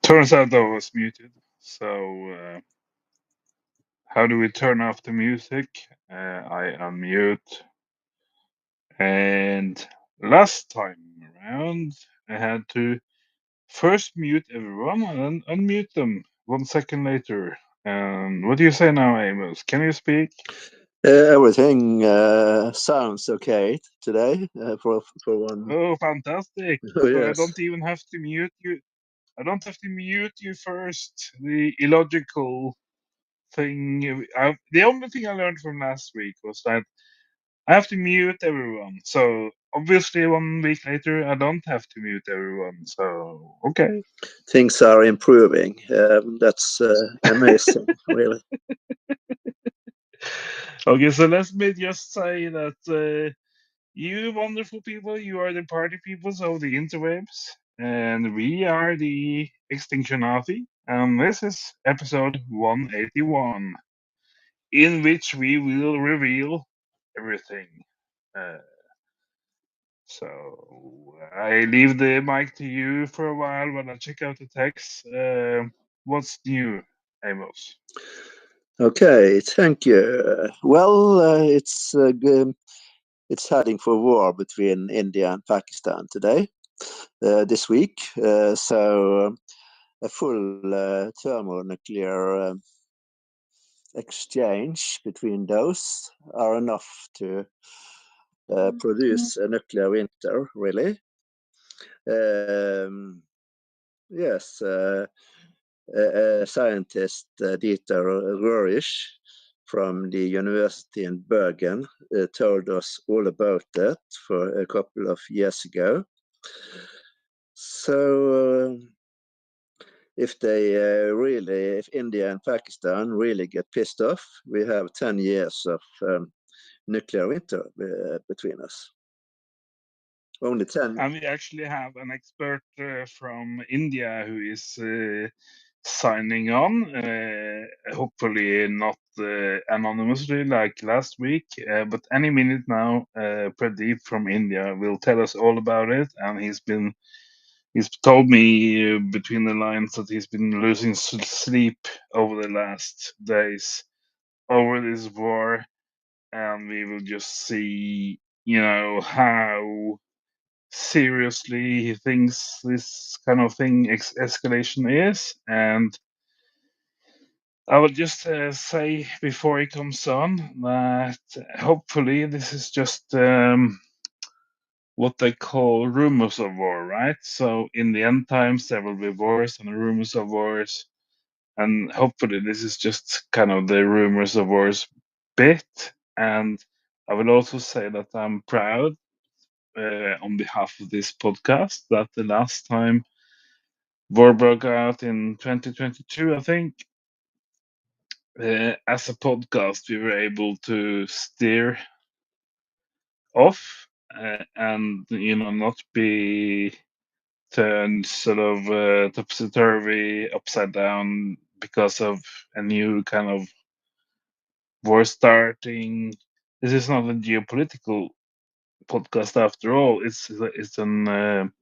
Turns out I was muted. So, how do we turn off the music? I unmute. And last time around, I had to first mute everyone and then unmute them 1 second later. And what do you say now, Amos? Can you speak? Everything sounds okay today for one. Oh, fantastic! Oh, So I yes. don't even have to mute you. I don't have to mute you first. The illogical thing. The only thing I learned from last week was that I have to mute everyone. So obviously, 1 week later, I don't have to mute everyone. So okay. Things are improving. That's amazing, really. Okay, so let me just say that you wonderful people, you are the party peoples of the interwebs, and we are the e𝕏tinctionati, and this is episode 181, in which we will reveal everything. Uh, So I leave the mic to you for a while when I check out the text. What's new, Amos? Okay, thank you. Well, it's heading for war between India and Pakistan today, this week. So a full thermonuclear exchange between those are enough to produce a nuclear winter, really. Um, yes, scientist Dieter Röhrisch from the university in Bergen told us all about it for a couple of years ago. So if India and Pakistan really get pissed off, we have 10 years of nuclear winter between us. Only 10. And we actually have an expert from India who is signing on, hopefully not anonymously like last week, but any minute now, Pradeep from India will tell us all about it, and he's told me between the lines that he's been losing sleep over the last days over this war, and we will just see, how seriously he thinks this kind of thing escalation is. And I will just say before he comes on that hopefully this is just what they call rumors of war, right? So in the end times, there will be wars and rumors of wars. And hopefully, this is just kind of the rumors of wars bit. And I will also say that I'm proud on behalf of this podcast that the last time war broke out in 2022, I think, as a podcast, we were able to steer off and, not be turned sort of topsy turvy, upside down because of a new kind of war starting. This is not a geopolitical podcast after all. It's an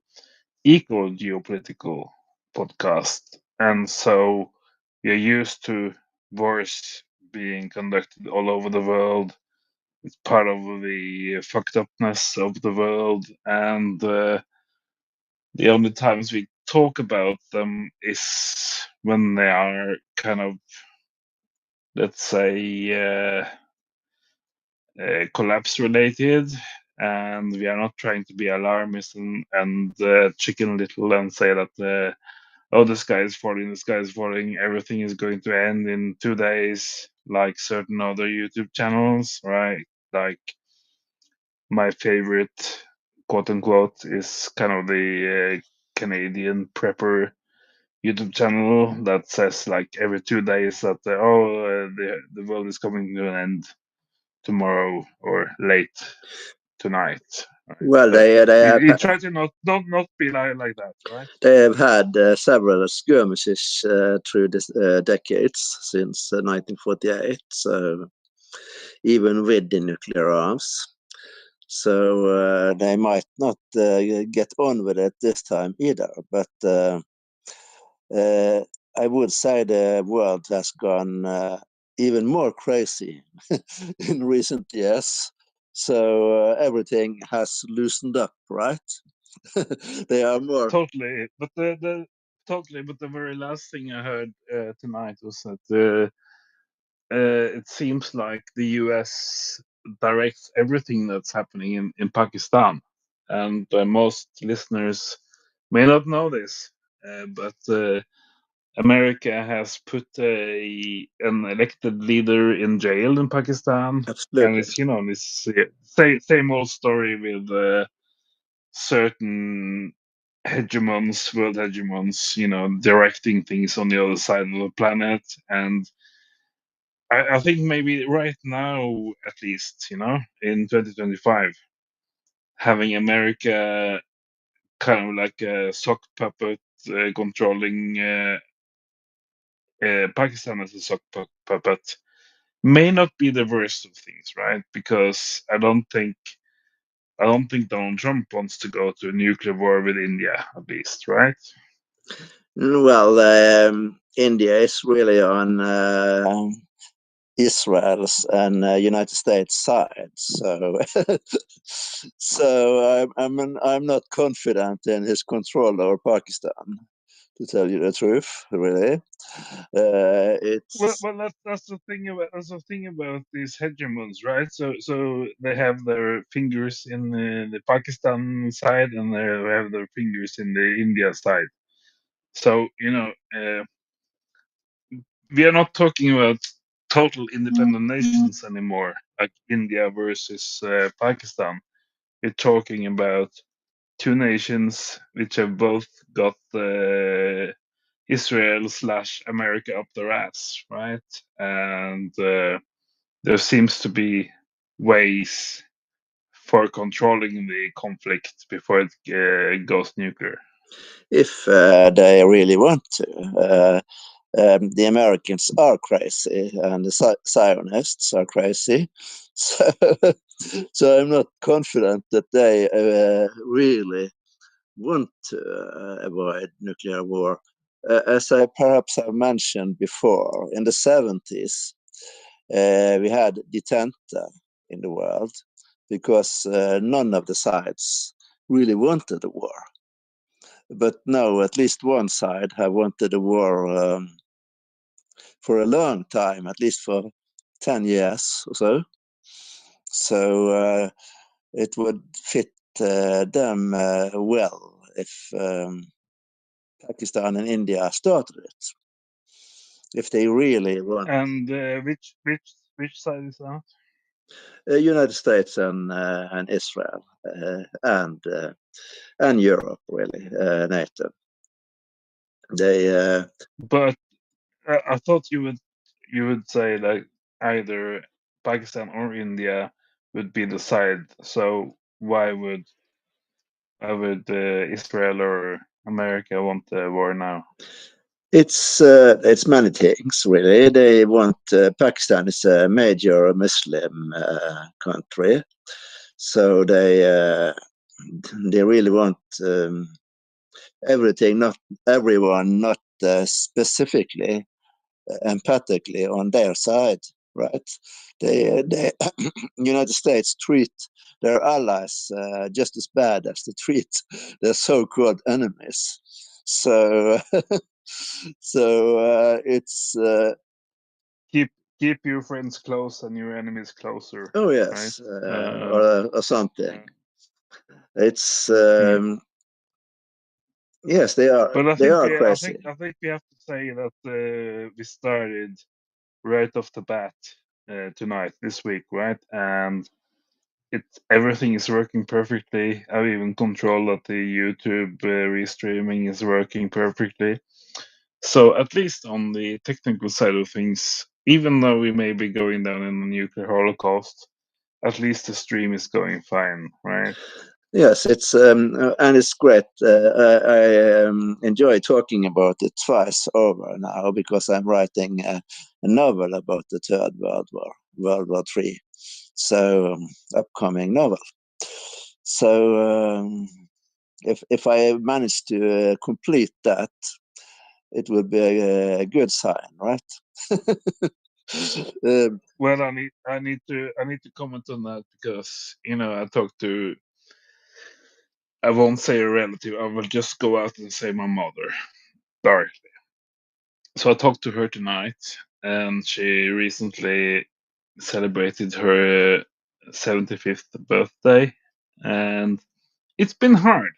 eco geopolitical podcast, and so we're used to wars being conducted all over the world. It's part of the fucked upness of the world, and the only times we talk about them is when they are kind of, let's say, collapse related, and we are not trying to be alarmist and chicken little and say that oh, the sky is falling, the sky is falling, everything is going to end in 2 days, like certain other YouTube channels, right? Like my favorite, quote unquote, is kind of the Canadian prepper YouTube channel that says like every 2 days that the world is coming to an end tomorrow or late tonight. Right? Well, So they have you try to not be like that, right? they have had several skirmishes through the decades since 1948. So even with the nuclear arms. So they might not get on with it this time either. But I would say the world has gone even more crazy in recent years. So everything has loosened up, right? They are more. Totally, but the very last thing I heard tonight was that it seems like the US directs everything that's happening in Pakistan, and most listeners may not know this, but America has put an elected leader in jail in Pakistan, and Absolutely. it's this same old story with certain hegemons, world hegemons, directing things on the other side of the planet. And I think maybe right now, at least, in 2025, having America kind of like a sock puppet controlling Pakistan as a sock puppet may not be the worst of things, right? Because I don't think Donald Trump wants to go to a nuclear war with India, at least, right? Well, India is really on Israel's and United States side. So, I'm not confident in his control over Pakistan, to tell you the truth. Really, Well, it's. well, that's the thing about these hegemons, right? So they have their fingers in the Pakistan side, and they have their fingers in the India side. So we are not talking about total independent nations anymore, like India versus Pakistan. We're talking about two nations which have both got Israel slash America up their ass, right? And there seems to be ways for controlling the conflict before it goes nuclear. If they really want to. The Americans are crazy and the Zionists are crazy. So, so I'm not confident that they really want to avoid nuclear war. As I perhaps have mentioned before, in the 70s, we had detente in the world because none of the sides really wanted a war. But now at least one side have wanted a war for a long time, at least for 10 years or so. So it would fit them well if Pakistan and India started it. If they really want. And which side is that? United States and Israel and Europe, really, NATO. They But I thought you would say like either Pakistan or India would be the side. So why would Israel or America want the war now? it's many things really. They want Pakistan is a major Muslim country, so they really want everything, not everyone, not specifically empathically on their side, right? They United States treat their allies just as bad as they treat their so-called enemies. So, it's Keep keep your friends close and your enemies closer, oh right? yes, or something. It's Mm. yes, But I they think are we I crazy. think I think we have to say that we started right off the bat tonight, this week, right? And everything is working perfectly. I've even controlled that the YouTube restreaming is working perfectly. So at least on the technical side of things, even though we may be going down in a nuclear holocaust, at least the stream is going fine, right? Yes, it's and it's great. I enjoy talking about it twice over now because I'm writing a novel about the Third World War, World War Three, so upcoming novel. So if I manage to complete that, it will be a good sign, right? Well, I need to comment on that because I talked to. I won't say a relative. I will just go out and say my mother directly. So I talked to her tonight, and she recently celebrated her 75th birthday, and it's been hard.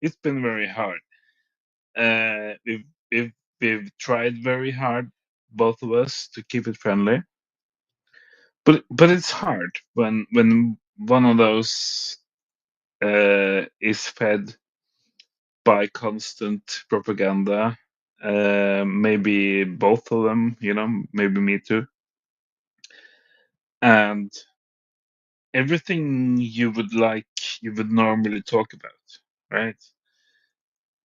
It's been very hard. We've tried very hard, both of us, to keep it friendly, but it's hard when one of those is fed by constant propaganda. Maybe both of them, maybe me too. And everything you would normally talk about, right,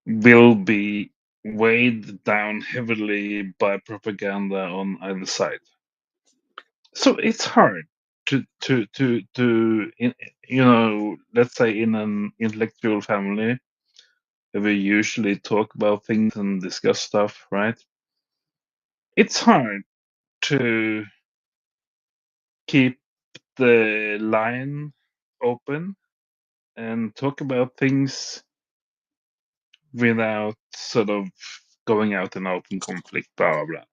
will be weighed down heavily by propaganda on either side. So it's hard let's say in an intellectual family where we usually talk about things and discuss stuff, right? It's hard to keep the line open and talk about things without sort of going out in open conflict, blah blah blah.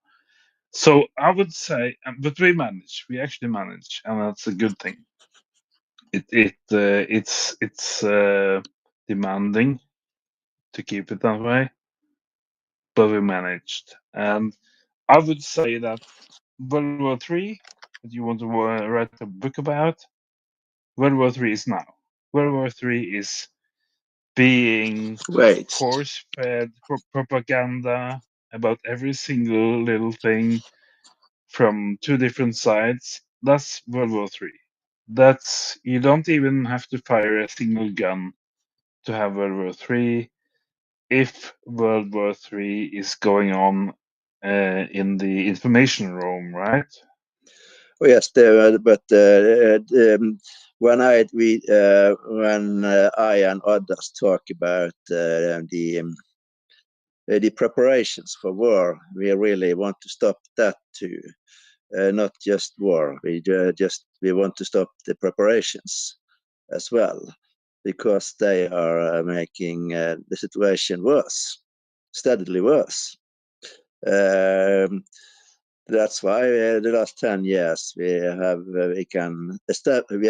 So I would say, but we actually manage, and that's a good thing. It's demanding to keep it that way, but we managed. And I would say that World War Three, that you want to write a book about, World War Three is now. World War Three is being waged. force-fed propaganda about every single little thing from two different sides. That's World War Three. That's You don't even have to fire a single gun to have World War Three. If World War Three is going on in the information room, right? Oh yes, there, but when I and others talk about the preparations for war, we really want to stop that too. Not just war. We want to stop the preparations as well, because they are making the situation worse, steadily worse. That's why the last 10 years we have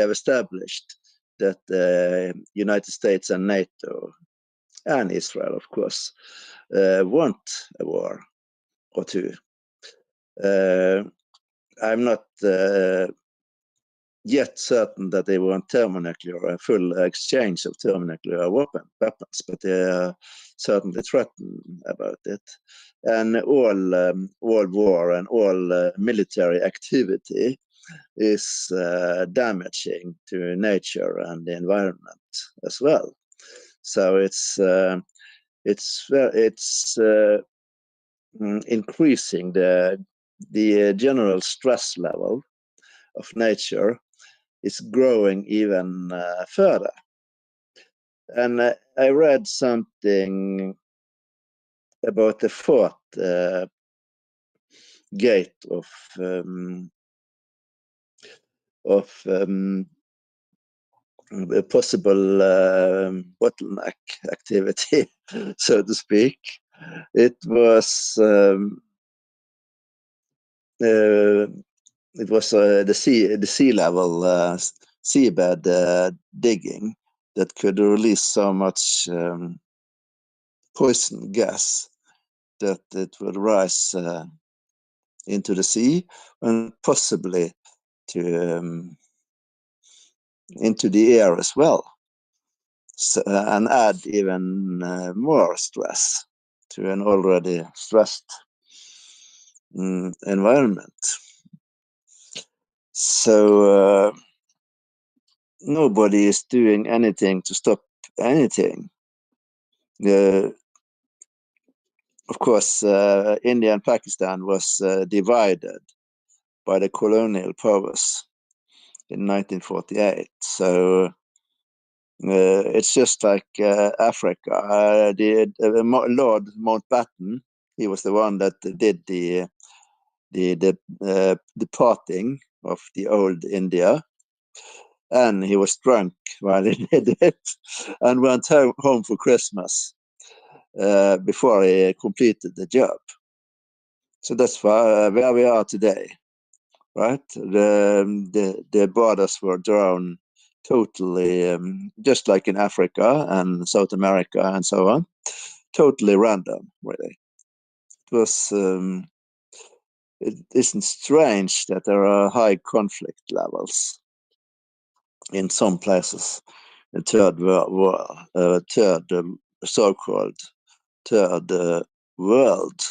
established that the United States and NATO and Israel, of course, want a war or two. I'm not yet certain that they want thermonuclear, a full exchange of thermonuclear weapons, but they are certainly threatened about it. And all war and all military activity is damaging to nature and the environment as well. So it's increasing the general stress level of nature is growing even further. And I read something about the fourth gate of a possible bottleneck activity, so to speak. It was the sea level seabed digging that could release so much poison gas that it would rise into the sea and possibly to into the air as well, and add even more stress to an already stressed environment. So nobody is doing anything to stop anything. Of course, India and Pakistan was divided by the colonial powers in 1948. So it's just like Africa. Lord Mountbatten He was the one that did the departing of the old India, and he was drunk while he did it, and went home for Christmas before he completed the job. So that's where we are today, right? The borders were drawn totally, just like in Africa and South America and so on, totally random, really. It was. It isn't strange that there are high conflict levels in some places. The third world, so-called third world.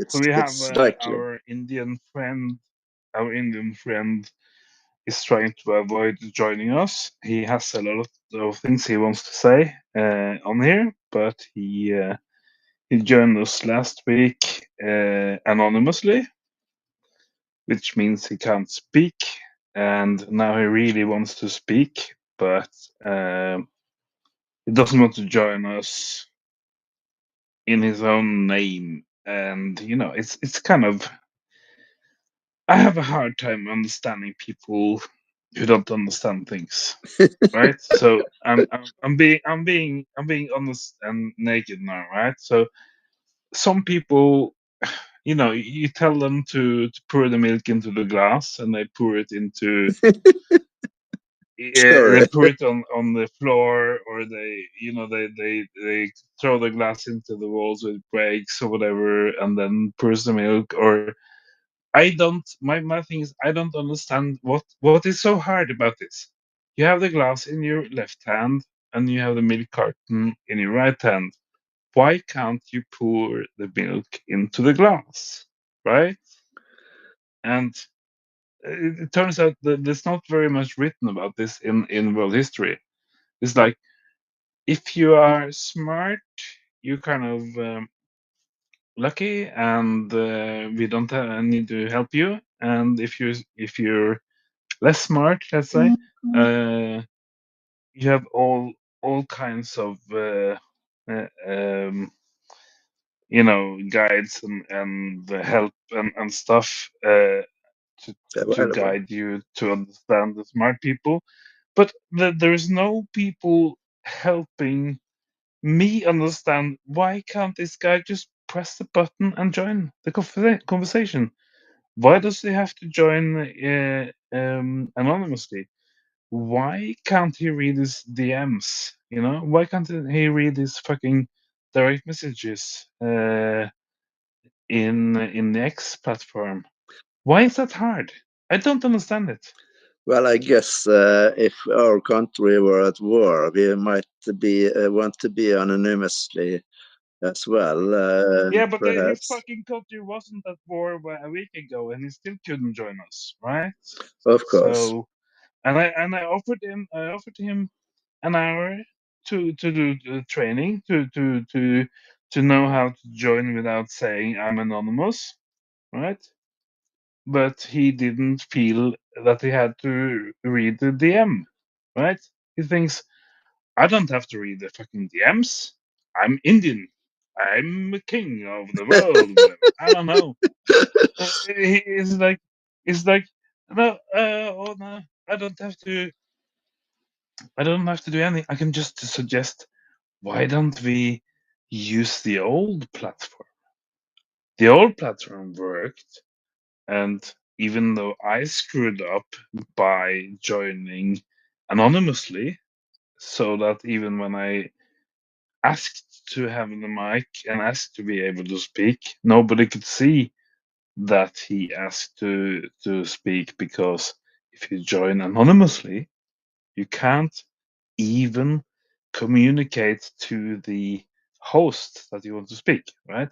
So we have It's likely. our Indian friend. Our Indian friend is trying to avoid joining us. He has a lot of things he wants to say on here, but he joined us last week anonymously, which means he can't speak. And now he really wants to speak, but he doesn't want to join us in his own name. And it's kind of, I have a hard time understanding people who don't understand things, right? So I'm being honest and naked now, right? So some people, you tell them to pour the milk into the glass, and they pour it into they Sorry. pour it on the floor, or they throw the glass into the walls with breaks or whatever, and then pours the milk. Or I don't. My thing is, I don't understand what is so hard about this. You have the glass in your left hand, and you have the milk carton in your right hand. Why can't you pour the milk into the glass, right? And it turns out that there's not very much written about this in world history. It's like, if you are smart, you're kind of lucky, and we don't need to help you. And if you're less smart, let's say, you have all kinds of uh, um, guides and help and stuff to Available. guide you to understand the smart people. But there's no people helping me understand, why can't this guy just press the button and join the conversation? Why does he have to join anonymously? Why can't he read his DMs? Why can't he read his fucking direct messages in the X platform? Why is that hard? I don't understand it. Well, I guess if our country were at war, we might want to be anonymously as well. Yeah, but his Perhaps. fucking country wasn't at war a week ago, and he still couldn't join us, right? Of course. So, and I offered him an hour to do the training to know how to join without saying I'm anonymous, right? But he didn't feel that he had to read the DM, right? He thinks, I don't have to read the fucking DMs. I'm Indian. I'm the king of the world, whatever. I don't know. It's like, no, oh no, I don't have to. I don't have to do anything. I can just suggest, why don't we use the old platform? The old platform worked, and even though I screwed up by joining anonymously, so that even when I asked to have the mic and asked to be able to speak, nobody could see that he asked to speak, because if you join anonymously, you can't even communicate to the host that you want to speak, right?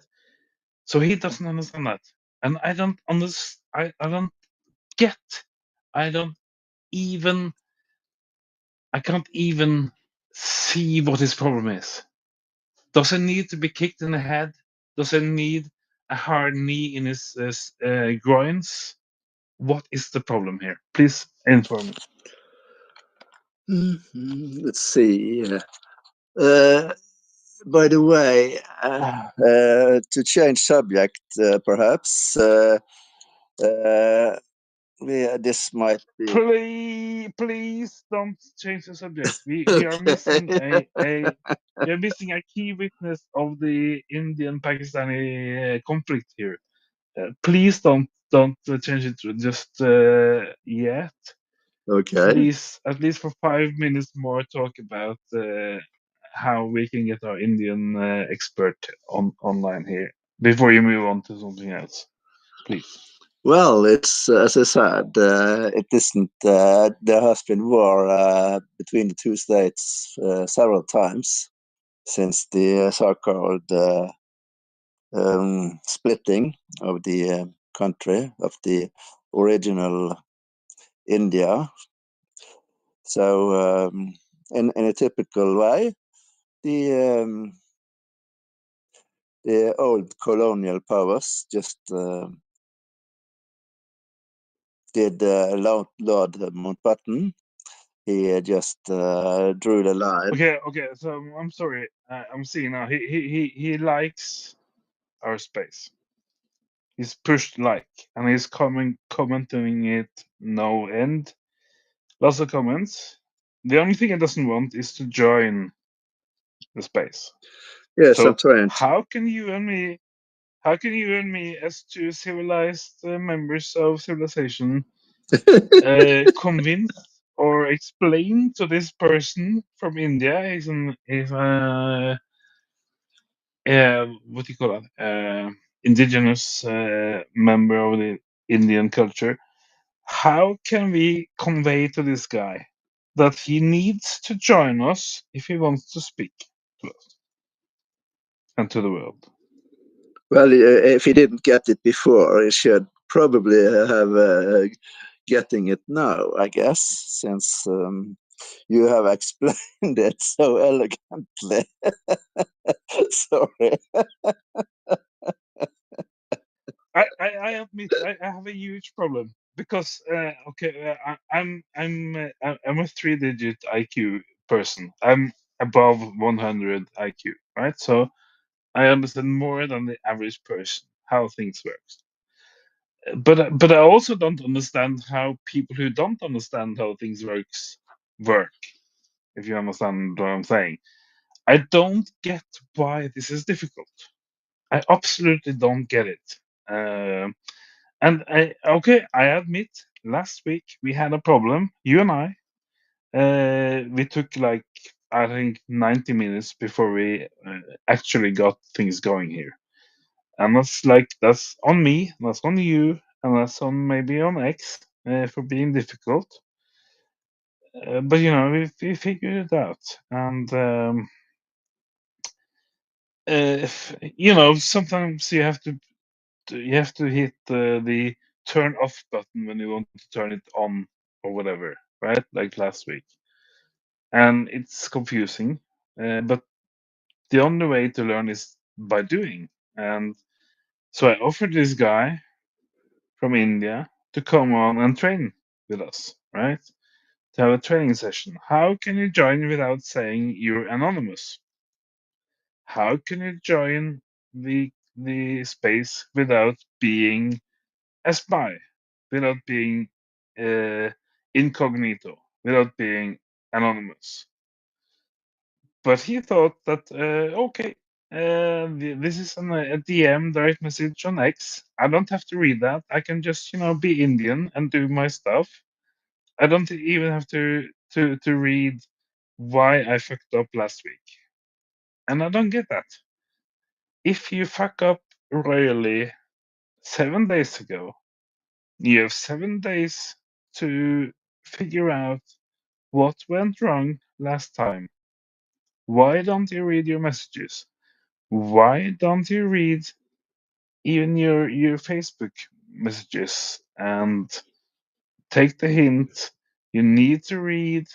So he doesn't understand that, and I don't understand. I don't get. I don't even. I can't even see what his problem is. Does he need to be kicked in the head? Does he need a hard knee in his groins? What is the problem here? Please inform me. Let's see. Uh, By the way, to change subject, perhaps, this might be. Please don't change the subject. We are missing we are missing a key witness of the Indian-Pakistani conflict here. Please don't change it just yet. Okay. Please, at least for 5 minutes more, talk about how we can get our Indian expert online here before you move on to something else. Please. Well, it's as I said, it isn't. There has been war between the two states several times since the so-called splitting of the country of the original India. So, in a typical way, the the old colonial powers just did Lord Mountbatten. He just drew the line. Okay. So I'm sorry. I'm seeing now. He likes our space. He's pushed like, and he's commenting it no end. Lots of comments. The only thing he doesn't want is to join the space. Yes, I'm So trying to. how can you and me, as two civilized members of civilization, convince or explain to this person from India, what do you call it? Indigenous member of the Indian culture. How can we convey to this guy that he needs to join us if he wants to speak to us and to the world? Well, if he didn't get it before, he should probably have getting it now, I guess, since you have explained it so elegantly. Sorry. I admit I have a huge problem because I'm a three-digit IQ person. I'm above 100 IQ, right? So I understand more than the average person how things work. But I also don't understand how people who don't understand how things work. If you understand what I'm saying, I don't get why this is difficult. I absolutely don't get it. Um And I admit, last week we had a problem. You and I, we took like I think 90 minutes before we actually got things going here, and that's on me, that's on you, and that's on maybe on X for being difficult. But we figured it out, and sometimes you have to hit the turn off button when you want to turn it on or whatever, right? Like last week. And it's confusing. But the only way to learn is by doing. And so I offered this guy from India to come on and train with us, right? To have a training session. How can you join without saying you're anonymous? How can you join the space without being a spy, without being uh, incognito, without being anonymous? But he thought that okay, this is a DM direct message on X. I don't have to read that. I can just be Indian and do my stuff. I don't even have to read why I fucked up last week. And I don't get that. If you fuck up royally 7 days ago, you have 7 days to figure out what went wrong last time. Why don't you read your messages? Why don't you read even your Facebook messages and take the hint? You need to read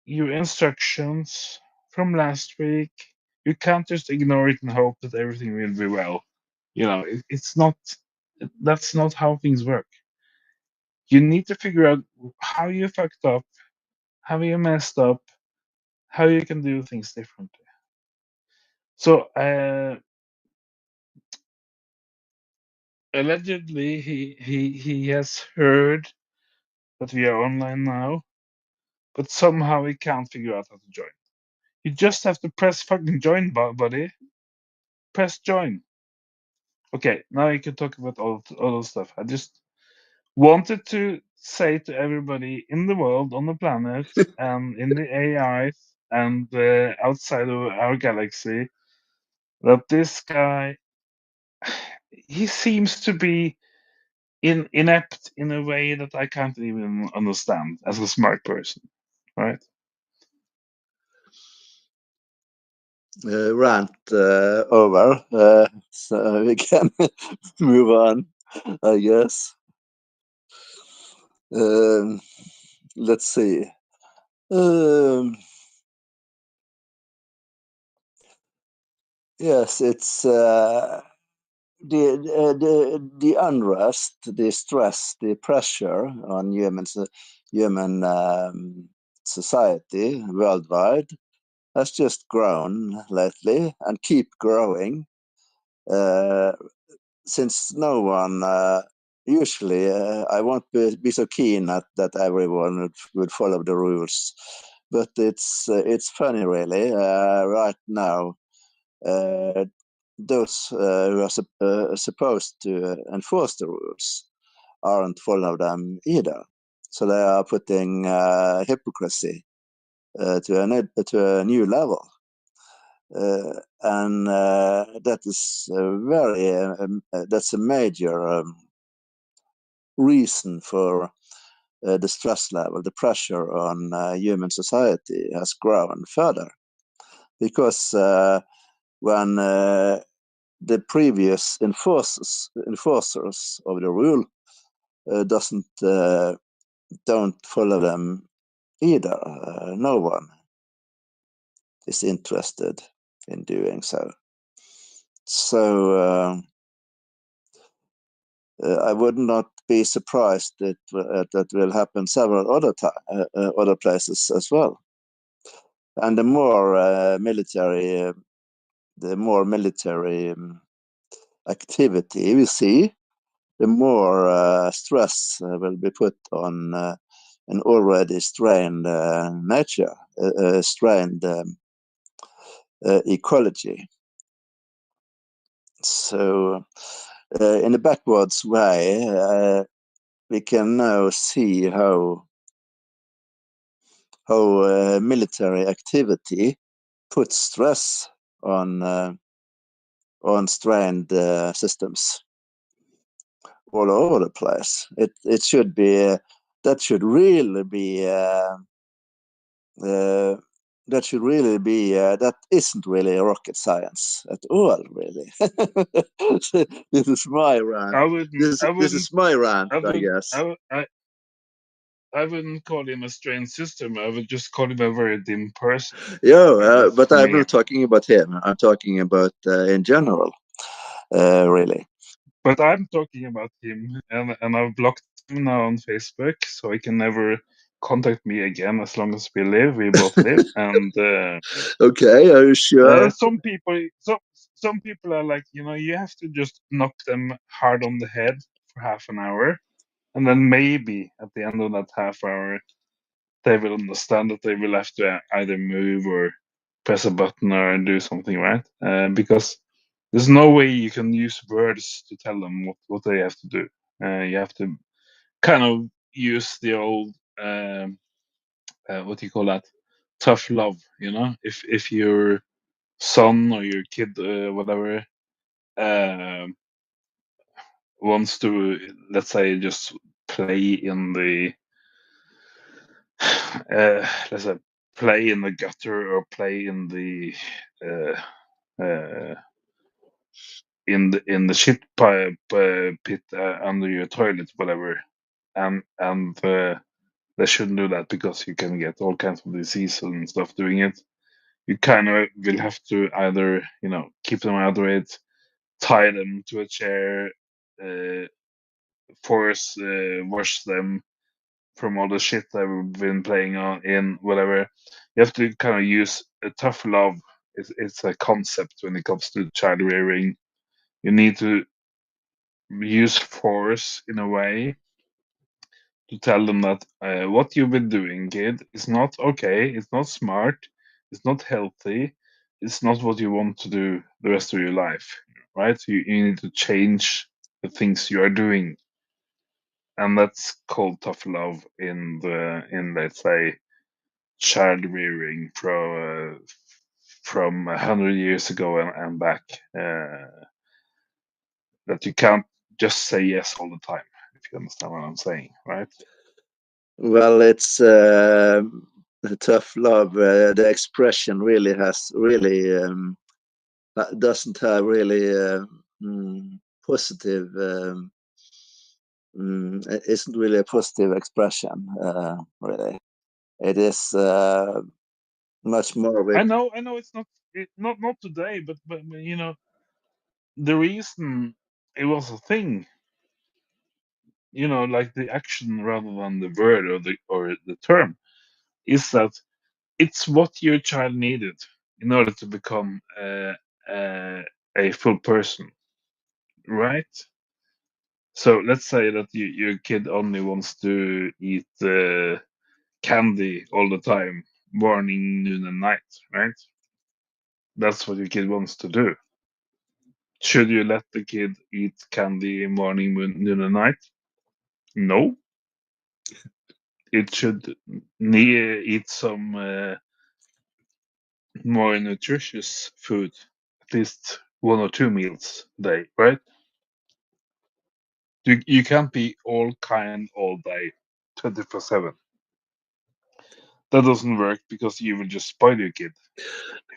your instructions from last week. You can't just ignore it and hope that everything will be well. It's not. That's not how things work. You need to figure out how you fucked up, how you messed up, how you can do things differently. So allegedly, he has heard that we are online now, but somehow he can't figure out how to join. You just have to press fucking join, buddy. Press join. Okay, now you can talk about all stuff. I just wanted to say to everybody in the world, on the planet, and in the AIs, and outside of our galaxy, that this guy, he seems to be inept in a way that I can't even understand as a smart person, right? Rant over, so we can move on, I guess. Let's see. Yes, it's the unrest, the stress, the pressure on human society worldwide has just grown lately and keep growing. Since no one usually I won't be so keen that everyone would follow the rules, but it's funny really right now. Those who are supposed to enforce the rules aren't follow them either. So they are putting hypocrisy to a new level. And that is that's a major reason for the stress level, the pressure on human society has grown further. Because when the previous enforcers of the rule don't follow them either, no one is interested in doing so. So I would not be surprised that will happen several other places as well. And the more military activity we see, the more stress will be put on an already strained nature, strained ecology. So, in a backwards way, we can now see how military activity puts stress on strained systems all over the place. It should be that should really be that isn't really rocket science at all, really. This is my rant. I wouldn't, I This wouldn't, is my rant, I I would, guess. I wouldn't call him a strange system. I would just call him a very dim person. Yeah, but For I'm me. not talking about him. I'm talking about in general, really. But I'm talking about him, and I've blocked him now on Facebook, so he can never contact me again as long as we both live. And Okay, are you sure? some people are like, you have to just knock them hard on the head for half an hour, and then maybe at the end of that half hour, they will understand that they will have to either move or press a button or do something, right? Because there's no way you can use words to tell them what they have to do. You have to kind of use the old what do you call that? Tough love, If your son or your kid, whatever, wants to, let's say, just play in the let's say play in the gutter or play in the uh, in the shit pipe pit under your toilet, whatever, and they shouldn't do that because you can get all kinds of disease and stuff doing it. You kind of will have to either keep them out of it, tie them to a chair, uh, force wash them from all the shit that we've been playing on in whatever. You have to kind of use a tough love It's a concept when it comes to child rearing. You need to use force in a way to tell them that what you've been doing, kid, is not okay. It's not smart. It's not healthy. It's not what you want to do the rest of your life, right? You need to change the things you are doing, and that's called tough love in let's say child rearing from 100 years ago and back. That you can't just say yes all the time, if you understand what I'm saying, right? Well, it's tough love. The expression really has really doesn't have really positive. It isn't really a positive expression. Really, it is much more with. I know it's not today, but you know the reason it was a thing, you know, like the action rather than the word or the term, is that it's what your child needed in order to become a full person, right? So let's say that your kid only wants to eat candy all the time, morning, noon, and night, right? That's what your kid wants to do. Should you let the kid eat candy morning, noon, and night? No. It should eat some more nutritious food, at least 1 or 2 meals a day, right? You can't be all kind all day, 24/7. That doesn't work because you will just spoil your kid.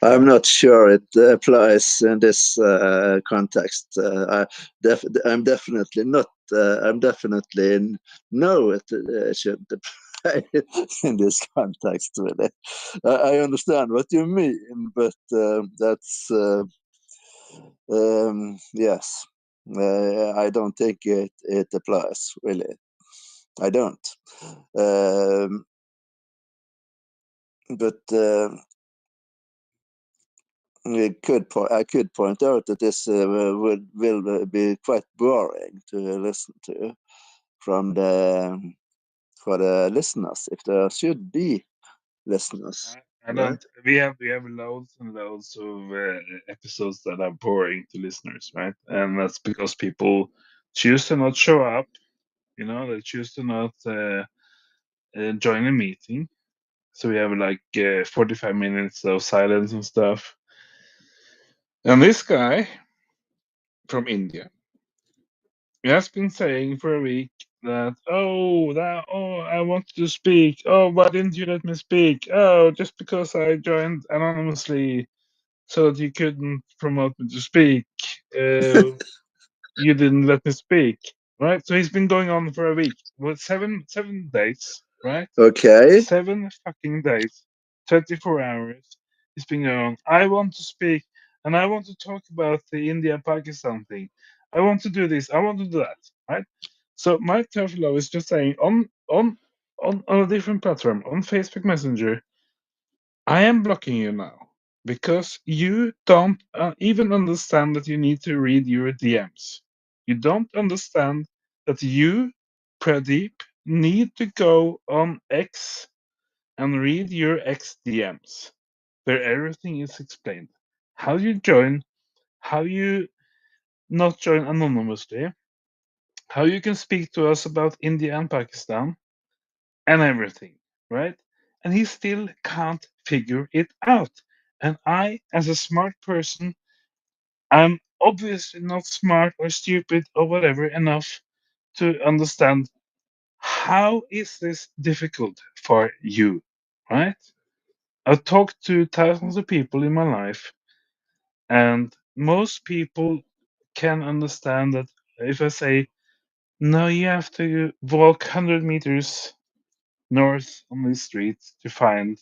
I'm not sure it applies in this context. I'm definitely not. I'm definitely no. It shouldn't apply in this context. Really, I understand what you mean, but that's yes. I don't think it applies really. I don't. Um, but I could point out that this will be quite boring to listen to from the for the listeners, if there should be listeners, I right? don't. We have loads and loads of episodes that are boring to listeners, right? And that's because people choose to not show up. You know, they choose to not join a meeting. So we have like 45 minutes of silence and stuff. And this guy from India, he has been saying for a week that I wanted to speak. Oh, why didn't you let me speak? Oh, just because I joined anonymously so that you couldn't promote me to speak. You didn't let me speak, right? So he's been going on for a week. Well, 7 days, right? Okay. 7 fucking days, 24 hours. He's been going on. I want to speak, and I want to talk about the India-Pakistan thing. I want to do this. I want to do that, right? So my tough love is just saying on a different platform on Facebook Messenger. I am blocking you now because you don't even understand that you need to read your DMs. You don't understand that you, Pradeep, need to go on X and read your X DMs where everything is explained. How you join, how you not join anonymously, how you can speak to us about India and Pakistan, and everything, right? And he still can't figure it out. And I, as a smart person, I'm obviously not smart or stupid or whatever enough to understand how is this difficult for you, right? I've talked to thousands of people in my life, and most people can understand that if I say, no, you have to walk 100 meters north on the street to find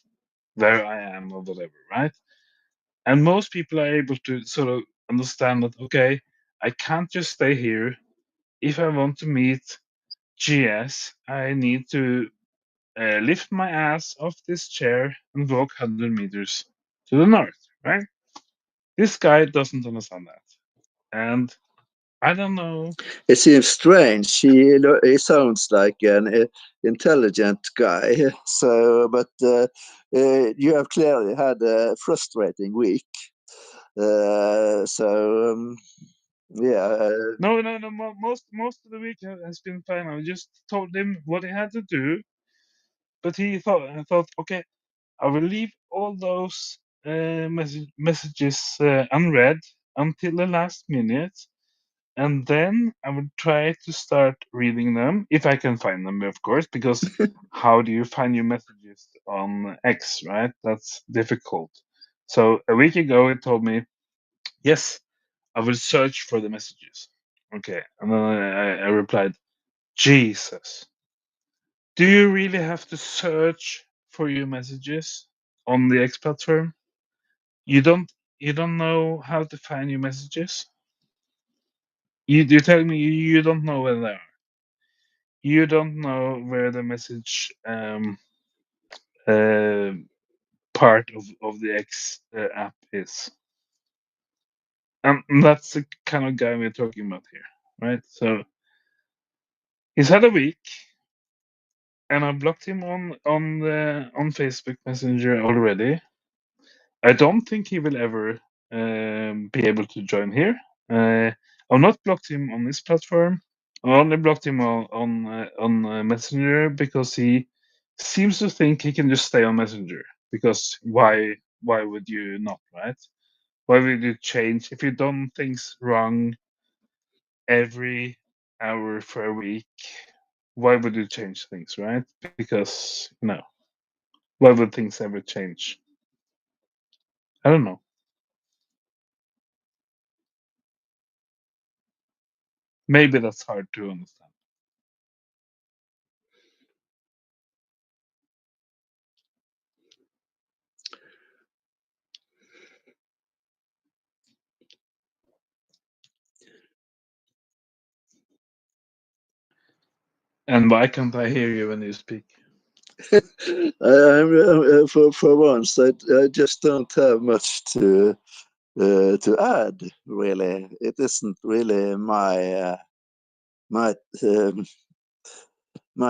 where I am or whatever, right? And most people are able to sort of understand that, okay, I can't just stay here. If I want to meet GS, I need to lift my ass off this chair and walk 100 meters to the north, right? This guy doesn't understand that. And I don't know. It seems strange. He sounds like an intelligent guy. So, but you have clearly had a frustrating week. Yeah. No. Most of the week has been fine. I just told him what he had to do, but he thought, I thought, okay, I will leave all those messages unread until the last minute, and then I will try to start reading them if I can find them, of course. Because how do you find your messages on X, right? That's difficult. So a week ago, he told me, yes, I will search for the messages. Okay, and then I replied, Jesus, do you really have to search for your messages on the X platform? You don't you don't know how to find your messages? You tell me you don't know where they are. You don't know where the message uh, part of the X app is. And that's the kind of guy we're talking about here, right? So he's had a week, and I blocked him on Facebook Messenger already. I don't think he will ever be able to join here. I've not blocked him on this platform. I only blocked him on Messenger because he seems to think he can just stay on Messenger. Because why would you not, right? Why would you change if you've done things wrong every hour for a week? Why would you change things, right? Because why would things ever change? I don't know. Maybe that's hard to understand. And why can't I hear you when you speak? For once, I just don't have much to add. Really, it isn't really my my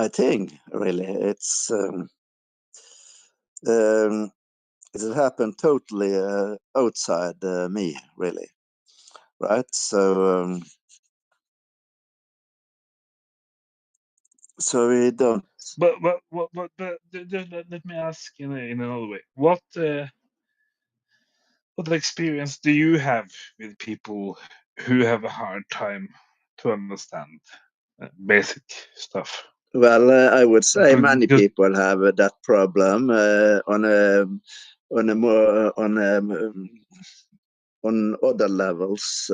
thing. Really, it happened totally outside me. Really, right? So we don't. But let me ask in another way. What experience do you have with people who have a hard time to understand basic stuff? Well, I would say many Because people have that problem on a more on other levels,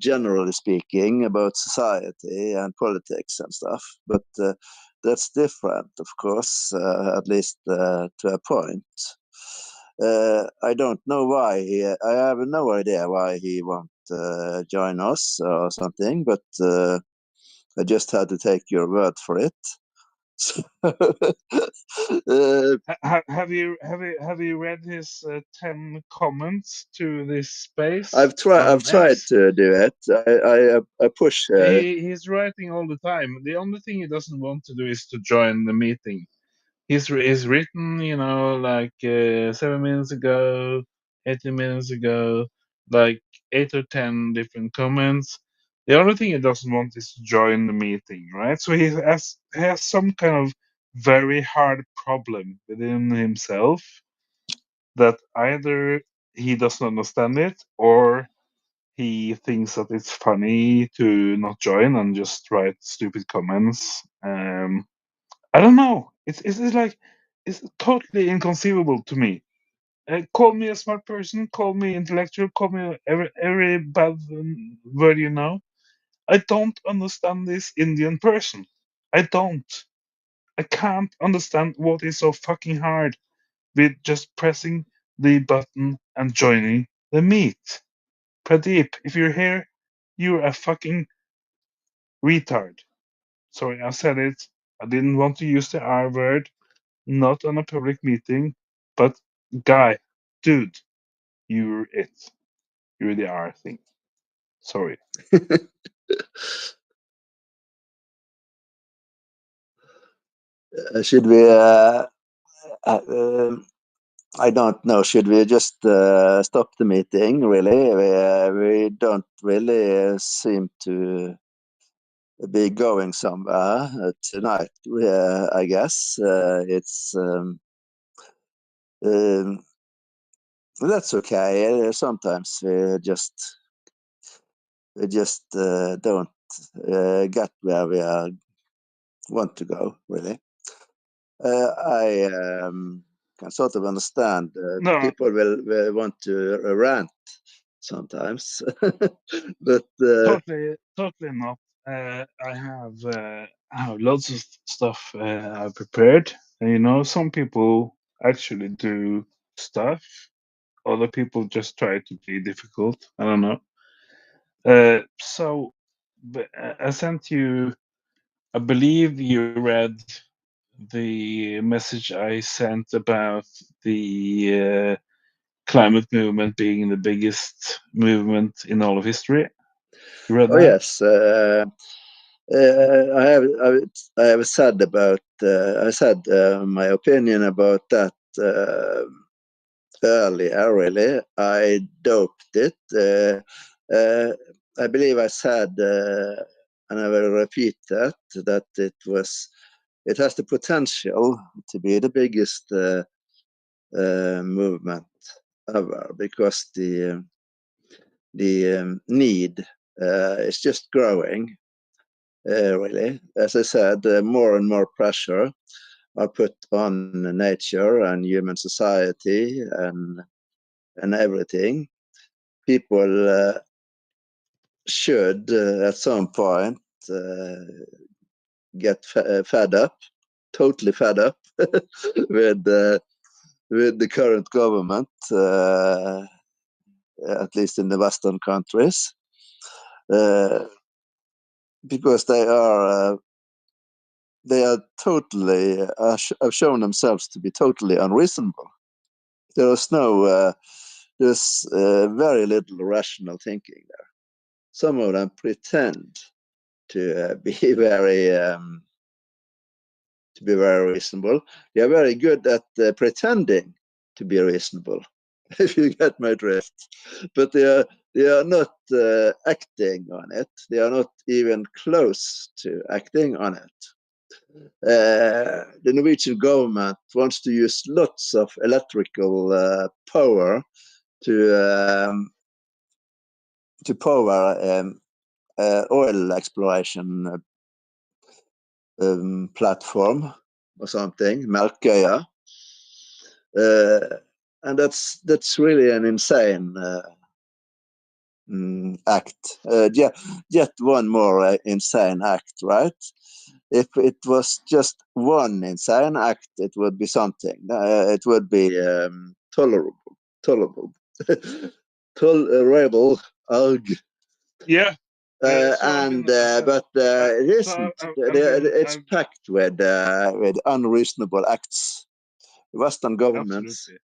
generally speaking, about society and politics and stuff. But that's different, of course, at least to a point. I don't know why I have no idea why he won't join us or something, but I just had to take your word for it. So, have you read his 10 comments to this space I've on tried X? to do it. I push. He's writing all the time. The only thing he doesn't want to do is to join the meeting. He's written, like 7 minutes ago, 18 minutes ago, like 8 or 10 different comments. The only thing he doesn't want is to join the meeting, right? So he has some kind of very hard problem within himself that either he doesn't understand it or he thinks that it's funny to not join and just write stupid comments. I don't know. It's like it's totally inconceivable to me. Call me a smart person, call me intellectual, call me every bad word you know. I don't understand this Indian person. I don't. I can't understand what is so fucking hard with just pressing the button and joining the meet. Pradeep, if you're here, you're a fucking retard. Sorry, I said it. I didn't want to use the R word, not on a public meeting, but guy, dude, you're it. You really are, I think. Sorry. Should we? I don't know. Should we just stop the meeting? Really, we don't really seem to be going somewhere tonight. I guess it's that's okay. Sometimes we just don't get where we want to go. Really, I can sort of understand No, people will want to rant sometimes, but totally not. I have lots of stuff I've prepared, and some people actually do stuff. Other people just try to be difficult. I don't know. But I sent you. I believe you read the message I sent about the climate movement being the biggest movement in all of history. You read oh that? yes, I have said about I said my opinion about that earlier. Really, I doped it. I believe I said, and I will repeat that it has the potential to be the biggest movement ever because the need is just growing. Really, as I said, more and more pressure are put on nature and human society and everything. People should at some point get fed up, totally fed up with the current government, at least in the Western countries, because they are totally have shown themselves to be totally unreasonable. There is there's very little rational thinking there. Some of them pretend to be very reasonable. They are very good at pretending to be reasonable, if you get my drift. But they are not acting on it. They are not even close to acting on it. The Norwegian government wants to use lots of electrical power to power oil exploration platform or something, Melkøya. And that's really an insane act. Yet one more insane act, right? If it was just one insane act, it would be something. It would be tolerable, tolerable. Yeah. But it isn't. It's I've packed with unreasonable acts. Western governments absolutely.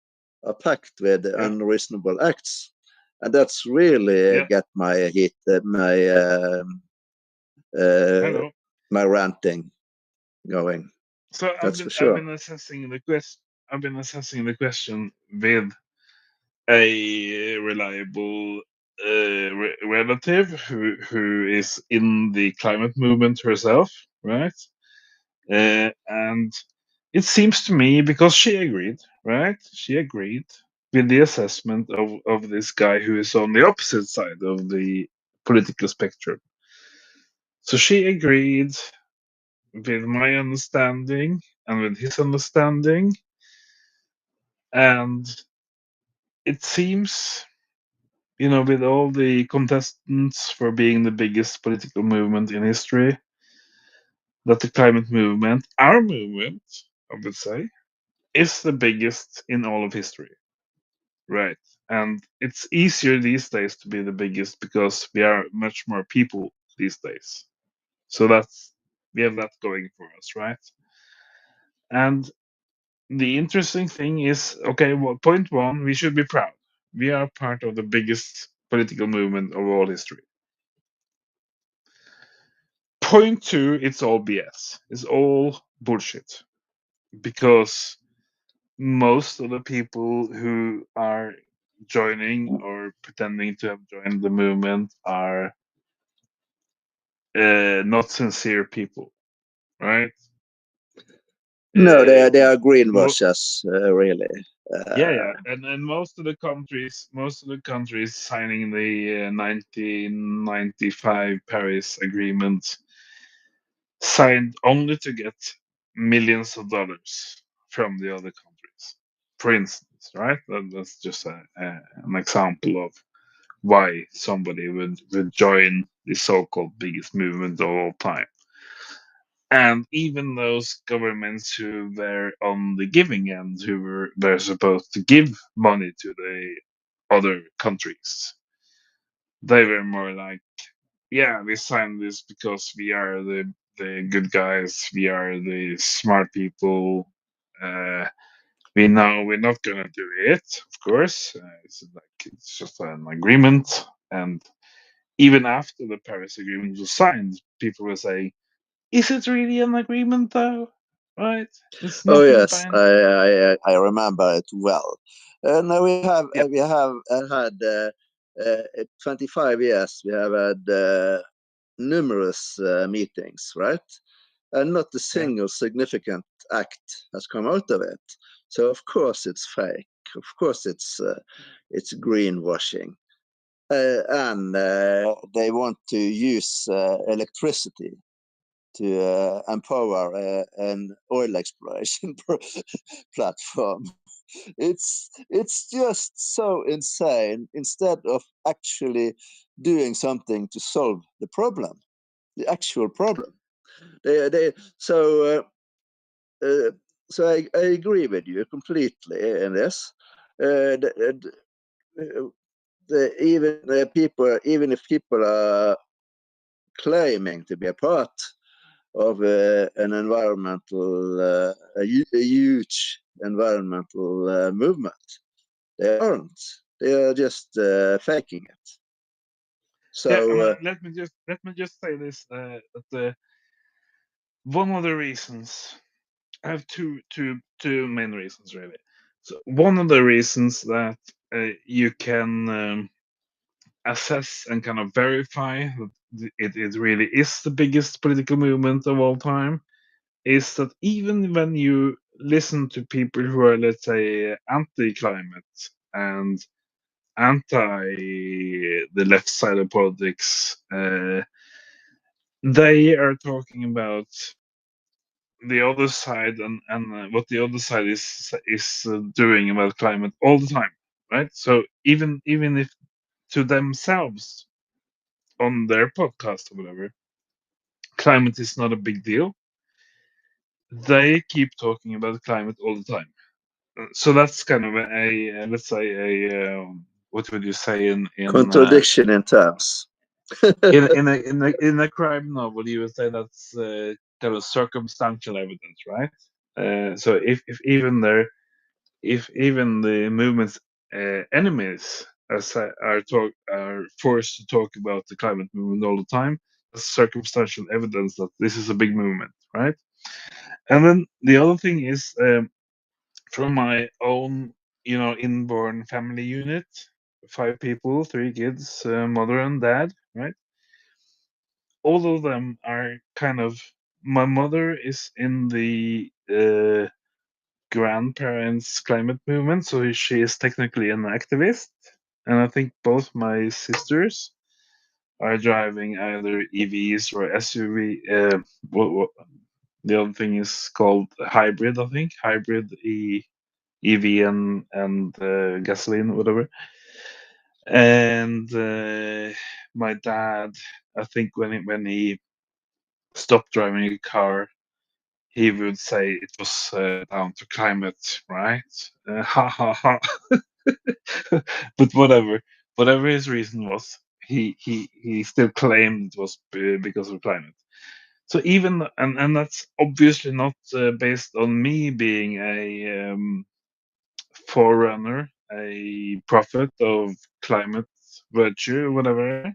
are packed with Yeah. unreasonable acts, and that's really Yeah. get my heat, I uh, know. my ranting going. So That's for I've sure. been assessing the quest. I've been assessing the question with a reliable relative who is in the climate movement herself, right? And it seems to me because she agreed, right? She agreed with the assessment of this guy who is on the opposite side of the political spectrum. So she agreed with my understanding and with his understanding, and it seems, with all the contestants for being the biggest political movement in history, that the climate movement, our movement, I would say, is the biggest in all of history. Right. And it's easier these days to be the biggest because we are much more people these days. So we have that going for us, right? And the interesting thing is, okay, well, point one, we should be proud. We are part of the biggest political movement of all history. Point two, it's all BS. It's all bullshit. Because most of the people who are joining or pretending to have joined the movement are not sincere people, right? No, they Uh, are mo- greenwashers, really. yeah, and most of the countries signing the 1995 Paris Agreement signed only to get millions of dollars from the other countries. For instance, right? That's just an example of why somebody would join the so-called biggest movement of all time. And even those governments who were on the giving end, who were supposed to give money to the other countries, they were more like, yeah, we signed this because we are the good guys, we are the smart people. Uh, we know we're not gonna do it, of course. It's just an agreement, and even after the Paris Agreement was signed, people were saying, "Is it really an agreement, though? Right? It's Oh nothing yes, binding." I remember it well. And Yeah, we have had 25 years. We have had numerous meetings, right? And not a yeah, single significant act has come out of it. So of course it's fake. Of course it's greenwashing. And they want to use electricity to empower an oil exploration platform. It's just so insane. Instead of actually doing something to solve the problem, the actual problem, they uh, so I agree with you completely in this. The, even people, even if people are claiming to be a part of an environmental, a huge environmental movement. They aren't. They are just faking it. yeah. And So let me just say this: that one of the reasons I have two main reasons really. So one of the reasons that you can assess and kind of verify that it really is the biggest political movement of all time is that even when you listen to people who are, let's say, anti-climate and anti the left side of politics, they are talking about the other side and what the other side is doing about climate all the time, right? So even if to themselves on their podcast or whatever, climate is not a big deal, they keep talking about climate all the time. So that's kind of let's say what would you say contradiction in terms. in a crime novel you would say that's kind of circumstantial evidence, right? So if even the movement's enemies are forced to talk about the climate movement all the time, that's circumstantial evidence that this is a big movement, right? And then the other thing is, from my own, inborn family unit, 5 people, 3 kids, mother and dad, right? All of them are kind of. My mother is in the grandparents' climate movement, so she is technically an activist. And I think both my sisters are driving either EVs or SUV. The other thing is called hybrid, I think. Hybrid EV and gasoline, whatever. And my dad, I think when he stopped driving a car, he would say it was down to climate, right? Ha ha ha. But whatever his reason was, he still claimed it was because of climate. So even and that's obviously not based on me being a forerunner, a prophet of climate virtue, whatever,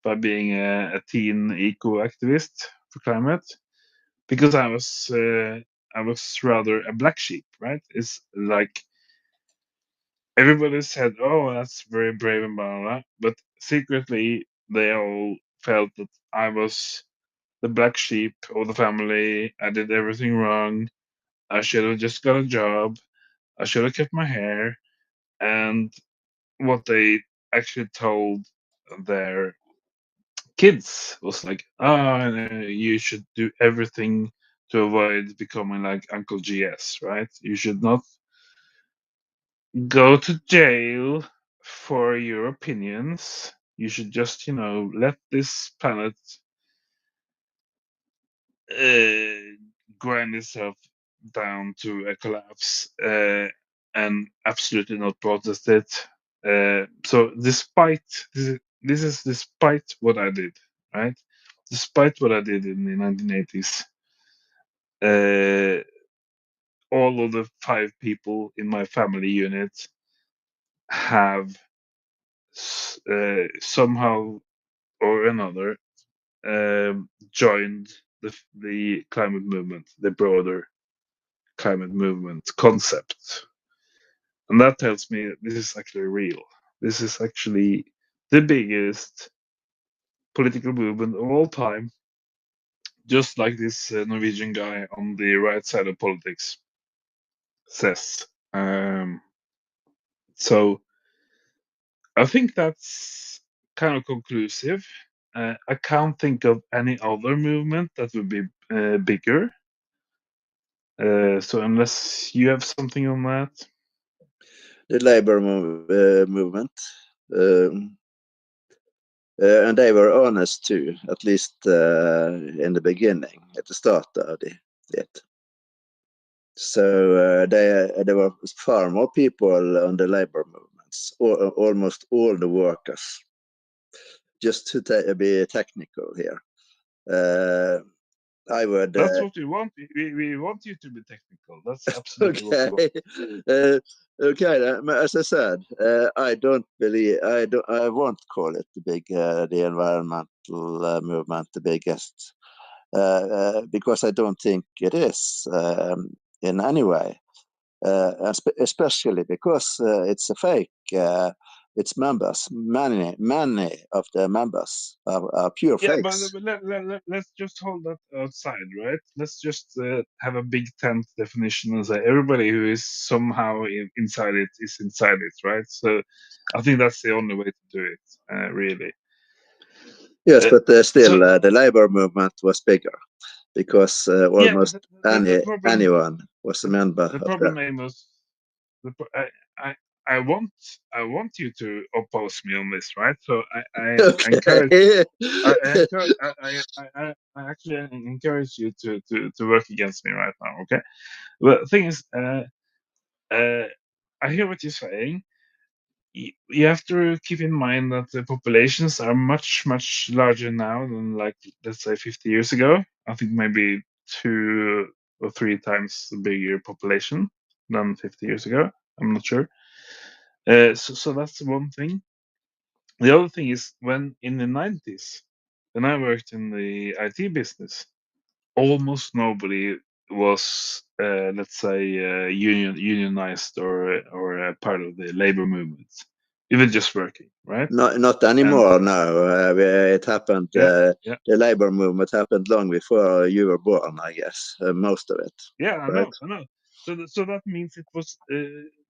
by being a teen eco activist for climate, because I was rather a black sheep, right? It's like everybody said, "Oh, that's very brave and blah blah," blah, but secretly they all felt that I was the black sheep of the family. I did everything wrong. I should have just got a job. I should have kept my hair. And what they actually told their kids was like, you should do everything to avoid becoming like Uncle GS, right? You should not go to jail for your opinions. You should just, let this planet uh, grind itself down to a collapse and absolutely not protest it. So, this is despite what I did, right? Despite what I did in the 1980s, uh, all of the 5 people in my family unit have somehow or another joined the climate movement, the broader climate movement concept. And that tells me this is actually real. This is actually the biggest political movement of all time, just like this Norwegian guy on the right side of politics says. So I think that's kind of conclusive. I can't think of any other movement that would be bigger. So unless you have something on that. The labor movement. And they were honest too, at least in the beginning, at the start of it. So there were far more people on the labor movements, almost all the workers. Just to be technical here, I would. That's what we want. We want you to be technical. That's absolutely what we want. Okay. As I said, I don't believe. I won't call it the environmental movement the biggest, because I don't think it is in any way. Especially because it's a fake. Its members, many of the members are pure Yeah, but fakes. let's just hold that outside, right? Let's just have a big tent definition and say everybody who is somehow inside it is inside it, right? So I think that's the only way to do it, really. Yes, but still, So the labor movement was bigger because yeah, but almost the problem, anyone was a member the of that. problem, Amos, I I want you to oppose me on this, right? So I encourage Okay. I actually encourage you to work against me right now. Okay, but the thing is, uh, I hear what you're saying. You have to keep in mind that the populations are much larger now than, like, let's say 50 years ago. I think maybe 2 or 3 times the bigger population than 50 years ago. I'm not sure. So that's one thing. The other thing is, when in the 90s, when I worked in the IT business, almost nobody was, let's say, unionized or a part of the labor movement. Even just working, right? Not And anymore now. It happened. yeah, yeah, The labor movement happened long before you were born, I guess. Most of it, yeah. right? I know. So that means it was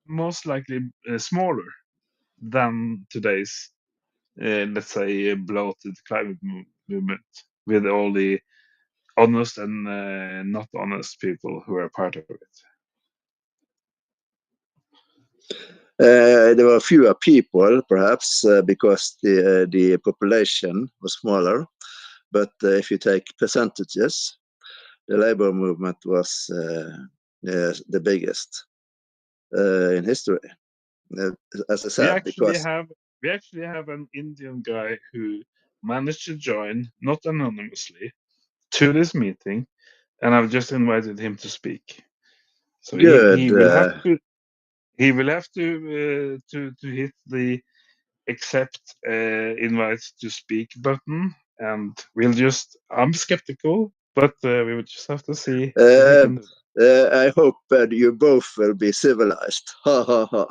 most likely smaller than today's, let's say, bloated climate movement with all the honest and not honest people who are part of it. There were fewer people, perhaps, because the population was smaller. But if you take percentages, the labor movement was the biggest in history. Uh, as I We said, actually because have we actually have an Indian guy who managed to join, not anonymously, to this meeting, and I've just invited him to speak. So good. he will have to hit the accept invite to speak button, and I'm skeptical, but we would just have to see if we can do that. I hope you both will be civilized. Ha ha ha.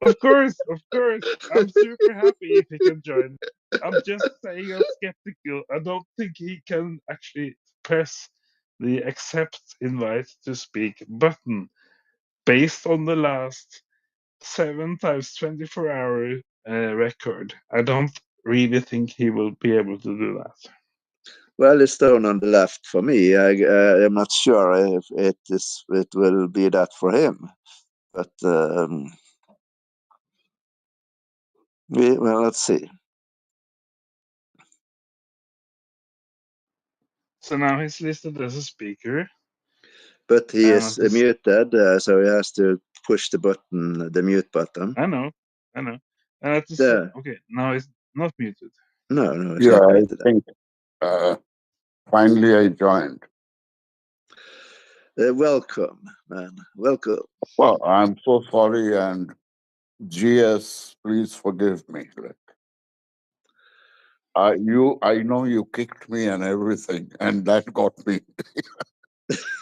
Of course, of course. I'm super happy if he can join. I'm just saying I'm skeptical. I don't think he can actually press the accept invite to speak button based on the last 7 times 24 hour record. I don't really think he will be able to do that. Well, it's down on the left for me. I'm not sure if it will be that for him, but well, let's see. So now he's listed as a speaker. But he And is muted, so he has to push the mute button. I know. And okay, now he's not muted. No, it's not muted. I think finally I joined. Welcome, man. Welcome. Well, I'm so sorry, and GS, please forgive me. I know you kicked me and everything, and that got me.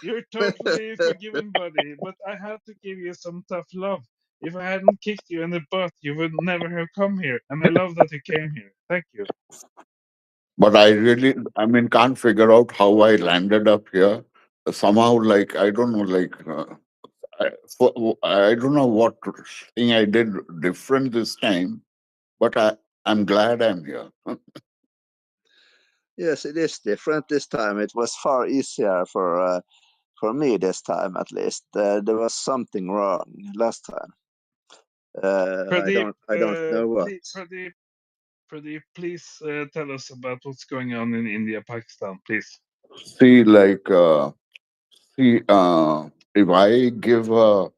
You're totally forgiven, buddy, but I had to give you some tough love. If I hadn't kicked you in the butt, you would never have come here. And I love that you came here. Thank you. But can't figure out how I landed up here. Somehow, I don't know, I don't know what thing I did different this time, but I'm glad I'm here. Yes, it is different this time. It was far easier for me this time, at least. There was something wrong last time. Pradeep, I don't know what. Pradeep, please tell us about what's going on in India, Pakistan, please. See, if I give a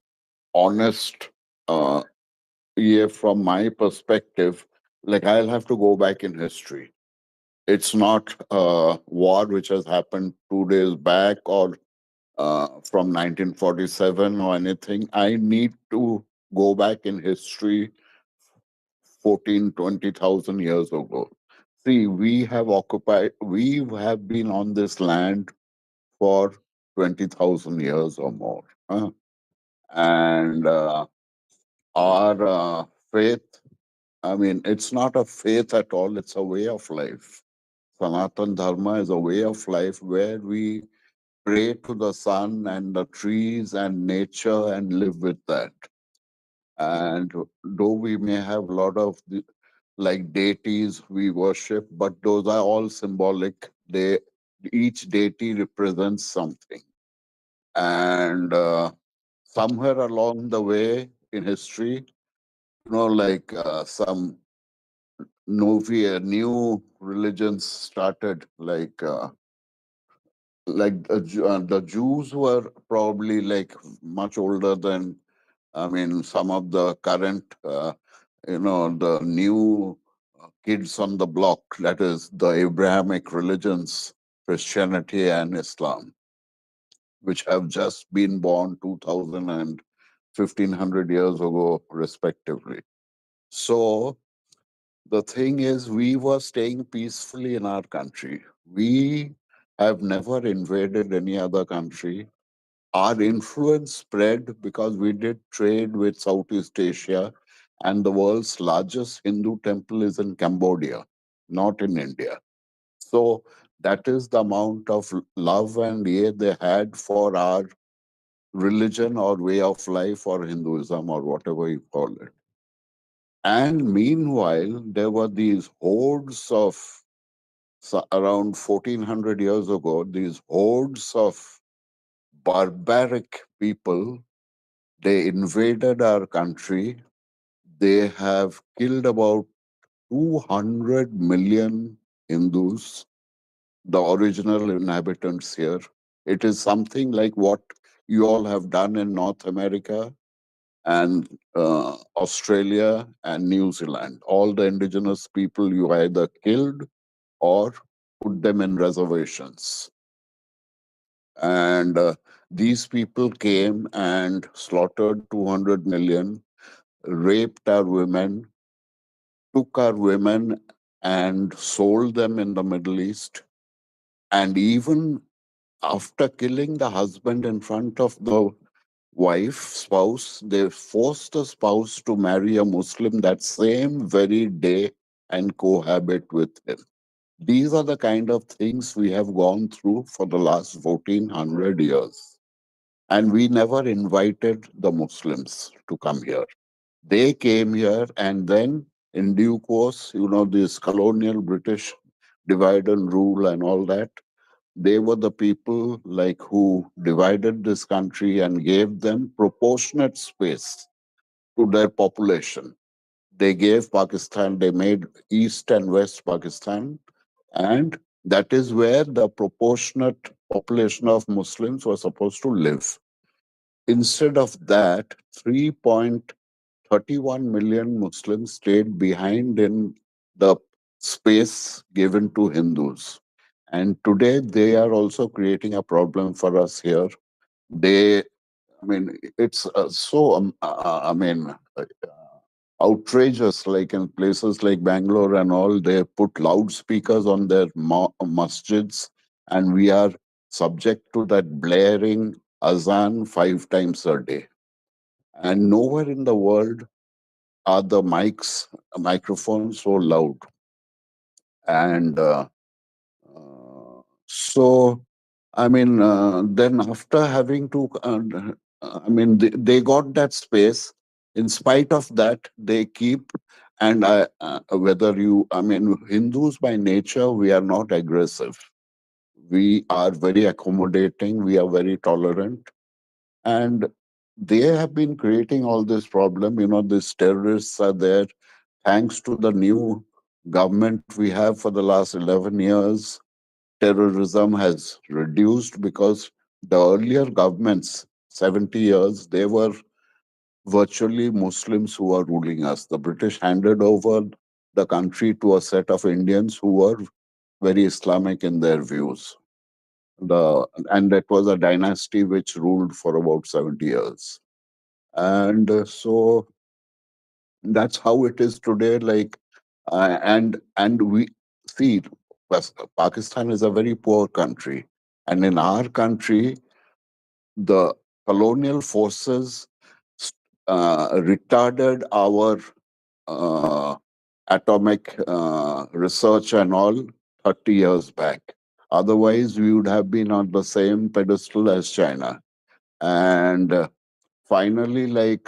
honest from my perspective, I'll have to go back in history. It's not a war which has happened 2 days back or from 1947 or anything. I need to go back in history 14, 20,000 years ago. See, we have been on this land for 20,000 years or more. And our faith, it's not a faith at all, it's a way of life. Sanatan Dharma is a way of life where we pray to the sun and the trees and nature and live with that. And though we may have a lot of deities we worship, but those are all symbolic. Each deity represents something. And somewhere along the way in history, some new religions started, the Jews were probably much older than, some of the current, the new kids on the block, that is the Abrahamic religions, Christianity and Islam, which have just been born 2000 and 1500 years ago, respectively. So the thing is, we were staying peacefully in our country. We have never invaded any other country. Our influence spread because we did trade with Southeast Asia, and the world's largest Hindu temple is in Cambodia, not in India. So that is the amount of love and they had for our religion or way of life or Hinduism or whatever you call it. And meanwhile, there were these hordes of, around 1400 years ago, these hordes of barbaric people. They invaded our country. They have killed about 200 million Hindus, the original inhabitants here. It is something like what you all have done in North America and Australia and New Zealand. All the indigenous people you either killed or put them in reservations. And these people came and slaughtered 200 million, raped our women, took our women and sold them in the Middle East. And even after killing the husband in front of the spouse, they forced the spouse to marry a Muslim that same very day and cohabit with him. These are the kind of things we have gone through for the last 1400 years. And we never invited the Muslims to come here. They came here, and then in due course, this colonial British divide and rule and all that, they were the people like who divided this country and gave them proportionate space to their population. They gave Pakistan, they made East and West Pakistan, and that is where the proportionate population of Muslims were supposed to live. Instead of that, 3.31 million Muslims stayed behind in the space given to Hindus. And today they are also creating a problem for us here. It's outrageous, like in places like Bangalore and all, they put loudspeakers on their masjids, and we are subject to that blaring azan 5 times a day. And nowhere in the world are the microphones so loud. And so, then after having to, they got that space. In spite of that, they keep, and Hindus by nature, we are not aggressive. We are very accommodating, we are very tolerant. And they have been creating all this problem. These terrorists are there. Thanks to the new government we have for the last 11 years, terrorism has reduced because the earlier governments, 70 years, they were virtually Muslims who were ruling us. The British handed over the country to a set of Indians who were very Islamic in their views. And that was a dynasty which ruled for about 70 years. And so that's how it is today. And we see Pakistan is a very poor country, and in our country, the colonial forces retarded our uh, atomic research and all 30 years back. Otherwise, we would have been on the same pedestal as China. And finally,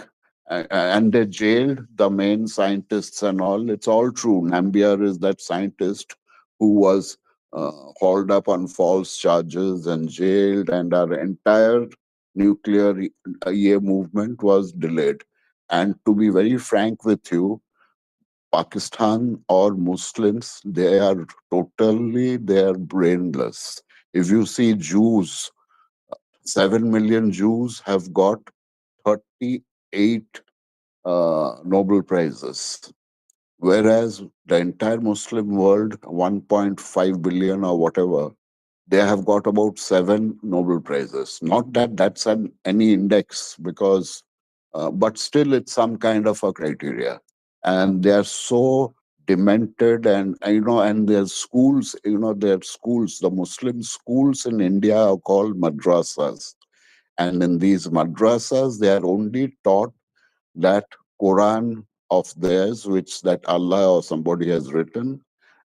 and they jailed the main scientists and all. It's all true. Nambiar is that scientist who was hauled up on false charges and jailed, and our entire nuclear year movement was delayed. And to be very frank with you, Pakistan or Muslims, they are brainless. If you see Jews, 7 million Jews have got 38 Nobel Prizes, whereas the entire Muslim world, 1.5 billion or whatever, they have got about 7 Nobel Prizes. Not that that's any index, because, but still it's some kind of a criteria. And they are so demented, and their schools, the Muslim schools in India are called madrasas. And in these madrasas, they are only taught that Quran of theirs, which that Allah or somebody has written.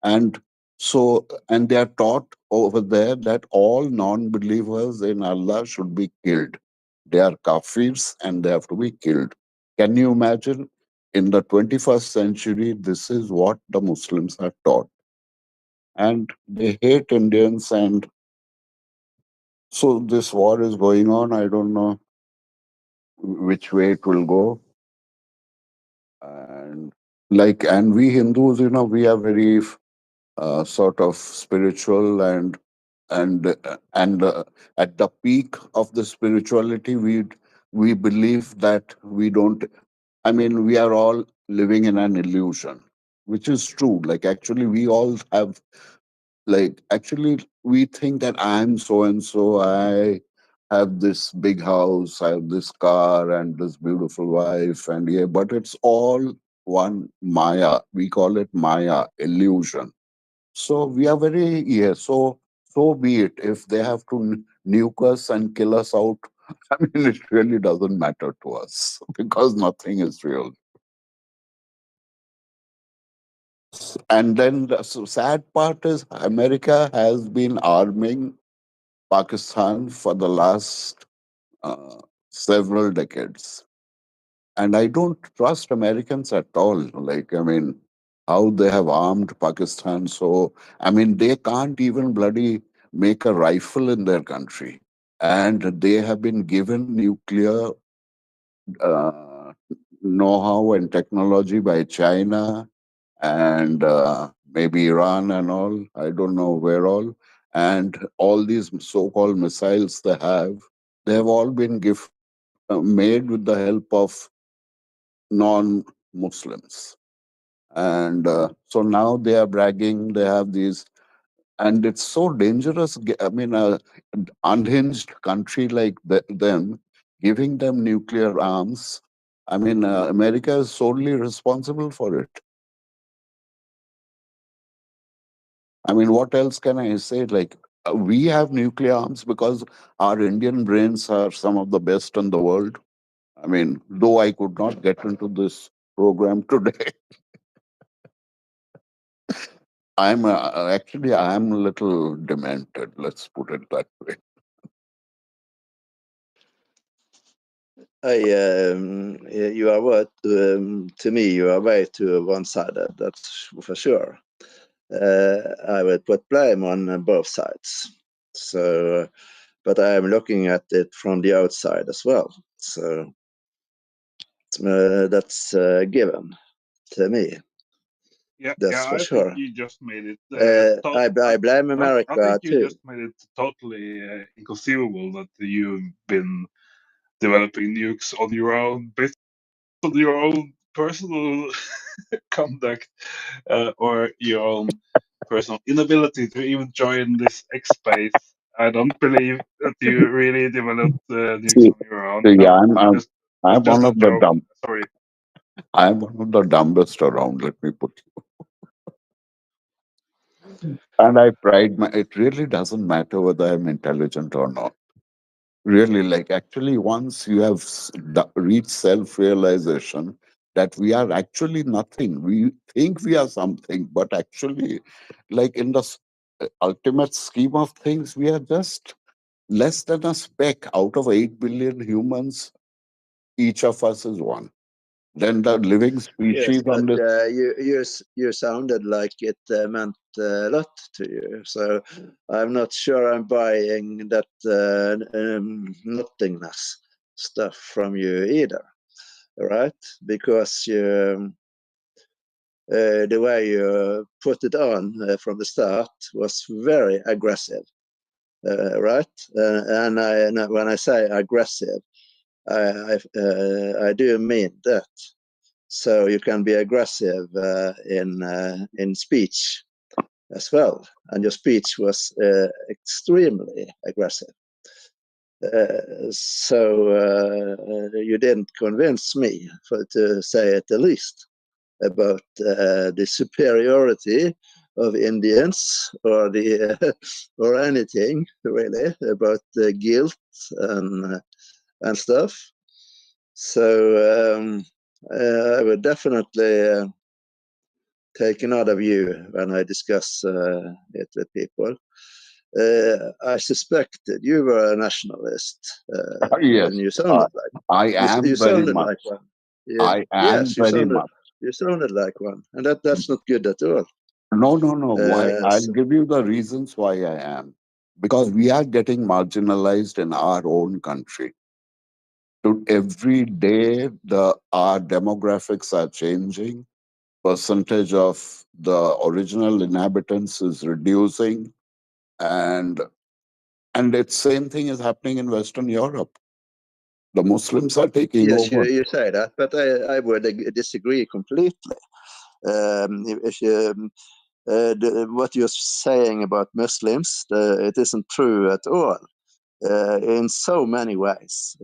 And and they are taught over there that all non-believers in Allah should be killed. They are kafirs and they have to be killed. Can you imagine? In the 21st century, this is what the Muslims are taught. And they hate Indians, and so this war is going on. I don't know which way it will go. And we Hindus, we are very sort of spiritual, and at the peak of the spirituality, we believe that we don't. We are all living in an illusion, which is true. Like actually, we all have. Actually, we think that I'm so and so. I have this big house, I have this car, and this beautiful wife, and yeah. But it's all one Maya. We call it Maya, illusion. So we are very, so be it. If they have to nuke us and kill us out, I mean, it really doesn't matter to us because nothing is real. And then the sad part is America has been arming Pakistan for the last uh, several decades. And I don't trust Americans at all. Like, I mean, how they have armed Pakistan. So, I mean, they can't even bloody make a rifle in their country. And they have been given nuclear uh, know how and technology by China and maybe Iran and all. I don't know where all. And all these so called missiles they have all been made with the help of non Muslims. And so now they are bragging, they have these, and it's so dangerous. I mean, an unhinged country like them, giving them nuclear arms. I mean, America is solely responsible for it. I mean, what else can I say? Like, we have nuclear arms because our Indian brains are some of the best in the world. I mean, though I could not get into this program today, I'm a little demented. Let's put it that way. You are what to me you are way too one-sided. That's for sure. I would put blame on both sides. So, but I am looking at it from the outside as well. So that's given to me. Yeah, That's yeah. for I think sure. you just made it. I blame I think America you too. just made it totally inconceivable that you've been developing nukes on your own, based on your own personal conduct or your own personal inability to even join this X space. I don't believe that you really developed nukes See, on your own. see, No, I'm just I'm just one a of the joke. dumb. Sorry. I'm one of the dumbest around. Let me put you. And I pride my. It really doesn't matter whether I'm intelligent or not. Really, like actually, once you have reached self-realization that we are actually nothing, we think we are something, but actually, like in the ultimate scheme of things, we are just less than a speck out of 8 billion humans. Each of us is one. Then the living Yes, species on but this. you sounded like it meant a lot to you. So I'm not sure I'm buying that nothingness stuff from you either, right? Because the way you put it on from the start was very aggressive, right? And when I say aggressive, I do mean that. So you can be aggressive in speech as well, and your speech was extremely aggressive. So you didn't convince me, to say it the least, about the superiority of Indians or the or anything really about the guilt and stuff. So I would definitely take another view when I discuss it with people. I suspected you were a nationalist, Yes, and you uh, sounded like I you am very sounded much. like one. Yeah, I am yes, very much. you sounded like one, and that's not good at all. No, no, no. Why? I'll So, give you the reasons why I am. Because we are getting marginalized in our own country. To every day, our demographics are changing. Percentage of the original inhabitants is reducing, and it's same thing is happening in Western Europe. The Muslims are taking yes, over. you say that, but I would disagree completely. If you what you're saying about Muslims, it isn't true at all. In so many ways.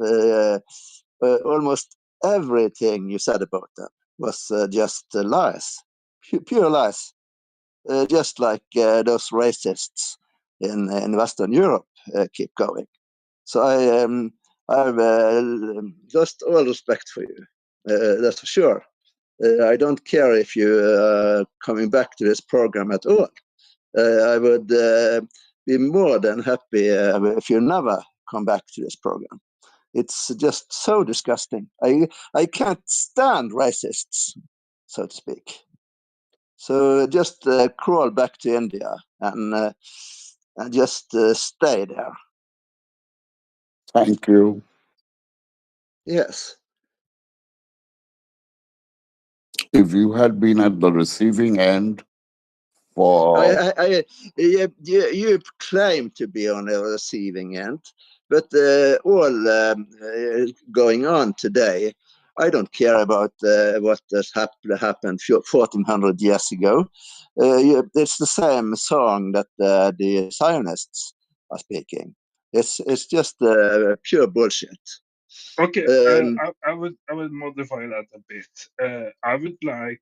Almost everything you said about them was just lies, pure lies, just like those racists in Western Europe keep going. So I have just all respect for you. That's for sure. I don't care if you coming back to this program at all. I would be more than happy if you never come back to this program. It's just so disgusting. I can't stand racists, so to speak. So just crawl back to India and just stay there. Thank you. Yes. If you had been at the receiving end for You claim to be on the receiving end, but all going on today, I don't care about what has happened 1400 years ago. It's the same song that the Zionists are speaking. It's just pure bullshit. Okay, I would modify that a bit. I would like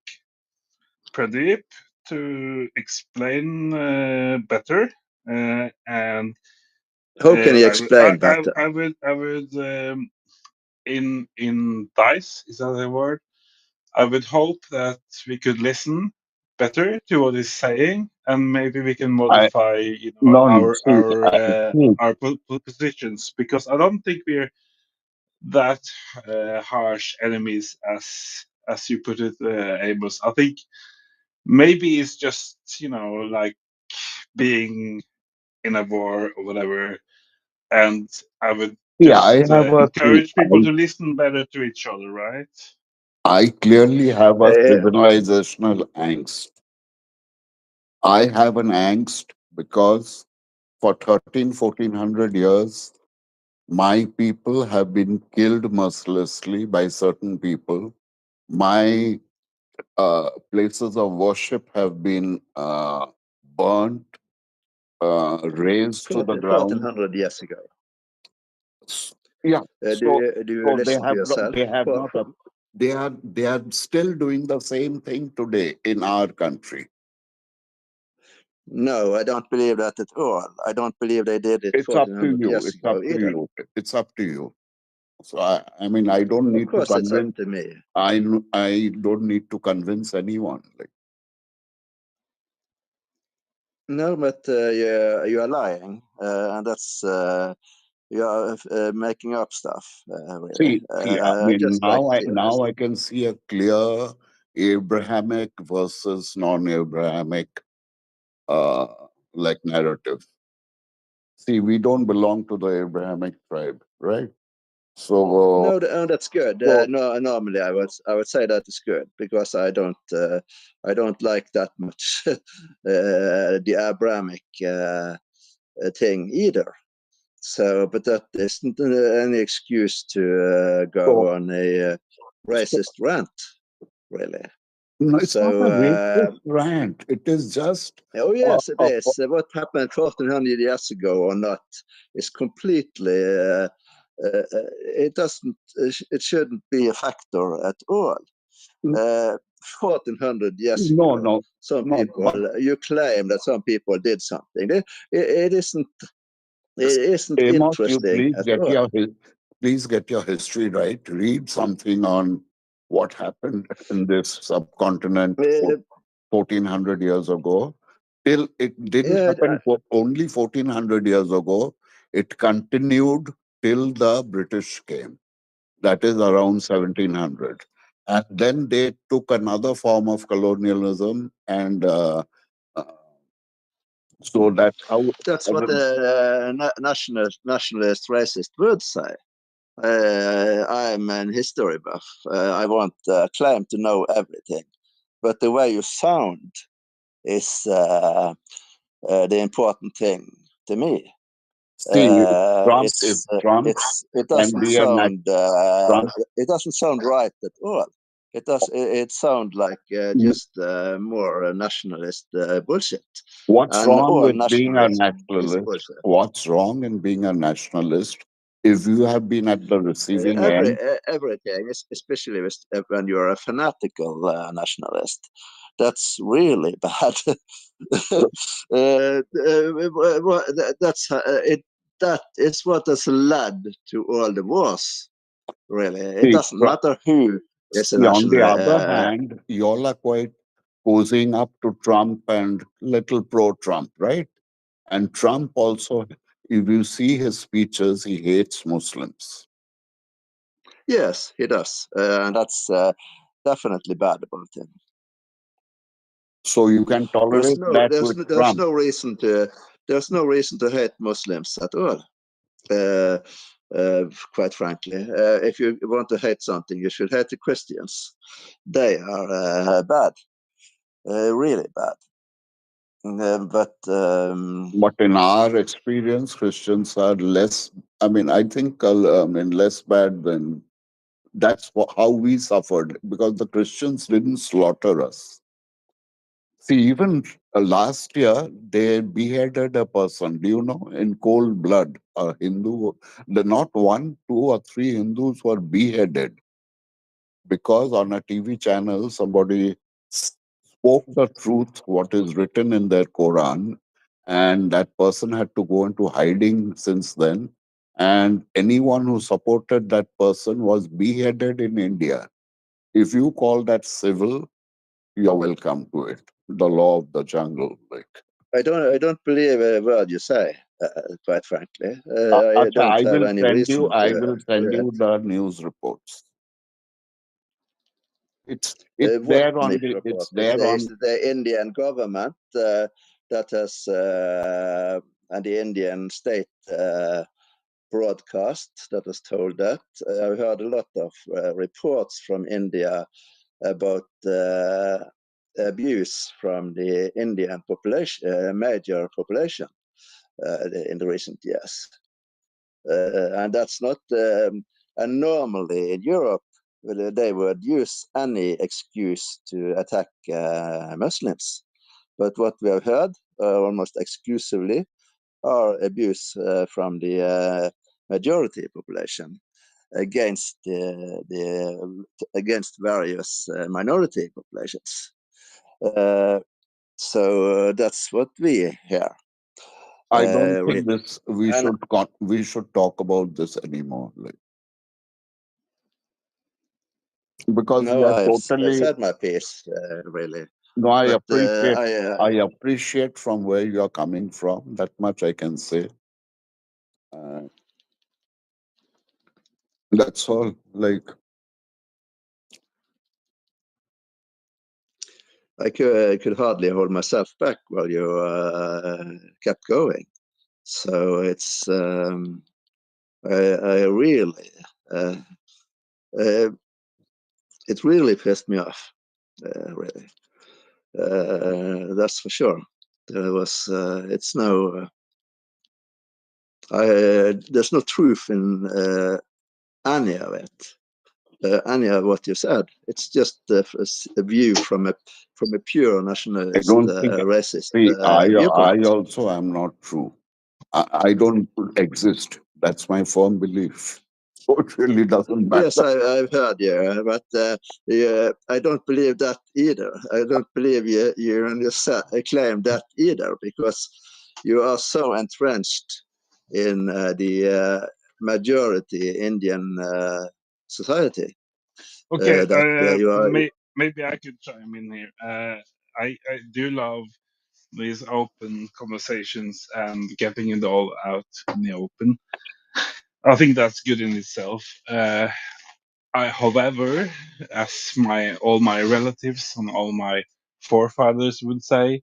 Pradeep to explain better, and How can you explain better? I would in dice, is that a word? I would hope that we could listen better to what he's saying, and maybe we can modify, no, see, our positions, because I don't think we're that harsh enemies as you put it, Amos. I think maybe it's just like being in a war or whatever, and I would yeah, just I have a encourage people to listen better to each other, right? I clearly have a Uh, civilizational angst. I have an angst because for 1400 years, my people have been killed mercilessly by certain people. My places of worship have been burnt, razed to the ground. 1400 years ago. Yeah. So, Do you listen to yourself? they have not. They are still doing the same thing today in our country. No, I don't believe that at all. I don't believe they did it It's up to 1400 you. years It's up ago to either. you. It's up to you. So I mean, I don't Of need to course, it's up convince. to me. I don't need to convince anyone. Like, No, but you are lying, and that's you are making up stuff. Really, see, I mean, just like now I can see a clear Abrahamic versus non-Abrahamic like narrative. See, we don't belong to the Abrahamic tribe, right? So, no, that's good. No, normally I would say that is good because I don't like that much the Abrahamic thing either. So, but that isn't any excuse to go on a racist rant, really. no, it's not a So, racist rant. It is just oh yes, it a is. What happened 1400 years ago or not is completely. It doesn't. It shouldn't be a factor at all. 1400 years ago, no, some no. people. You claim that some people did something. It isn't. It isn't Amos, you interesting at all. please get your history right. Read something on what happened in this subcontinent Uh, 1400 years ago. Till it didn't yeah, happen for only 1400 years ago. It continued till the British came. That is around 1700. And then they took another form of colonialism, and uh, so that's how. that's what the nationalist racist would say. I'm an history buff. I won't claim to know everything, but the way you sound is the important thing to me. See, Trump, if Trump It can doesn't be a sound Trump, right at all. It sounds like just more nationalist bullshit, what's and wrong all with being a nationalism is nationalist? bullshit. What's wrong in being a nationalist if you have been at the receiving end. Everything, especially when you're a fanatical nationalist, that's really bad. That's it. That is what has led to all the wars. Really, it See, doesn't matter who is a on the national. other hand, you all are quite posing up to Trump and little pro-Trump, right? And Trump also, if you see his speeches, he hates Muslims. Yes, he does, and that's definitely bad about him. So you can tolerate that with Trump. There's no reason to hate Muslims at all. Quite frankly, if you want to hate something, you should hate the Christians. They are bad, really bad. But in our experience, Christians are less. I mean, I think less bad than. That's how we suffered, because the Christians didn't slaughter us. See, even last year, they beheaded a person, do you know, in cold blood, a Hindu. Not one, two, or three Hindus were beheaded because on a TV channel, somebody spoke the truth, what is written in their Quran, and that person had to go into hiding since then. And anyone who supported that person was beheaded in India. If you call that civil, you're welcome to it. The law of the jungle, like. I don't believe a word you say, quite frankly. I don't have any reason I to. will send you the news reports. It's What there on news report? it's there Is on. the Indian government that has and the Indian state broadcast that has told that. I've heard a lot of reports from India about abuse from the Indian population, major population, in the recent years. And that's not, and normally in Europe, they would use any excuse to attack Muslims. But what we have heard almost exclusively are abuse from the majority population against against various minority populations. So that's what we hear. I don't Really. think this we should talk about this anymore, like, because No, we are I've totally. said my piece, really. No, I But appreciate. I appreciate from where you are coming from. That much I can say. That's all. Like, I could hardly hold myself back while you kept going. So it's I really it really pissed me off, really. That's for sure. There was it's no there's no truth in any of it. Any of what you said. It's just a view from a pure I nationalist, don't think. racist See, I viewpoint. also am not true. I don't exist. That's my firm belief. So it really doesn't Yes, matter. I've heard you, but I don't believe that either. I don't believe you and yourself claim that either, because you are so entrenched in the majority Indian society Okay, that you are. maybe I could chime in here. I do love these open conversations and getting it all out in the open. I think that's good in itself. However, as all my relatives and all my forefathers would say,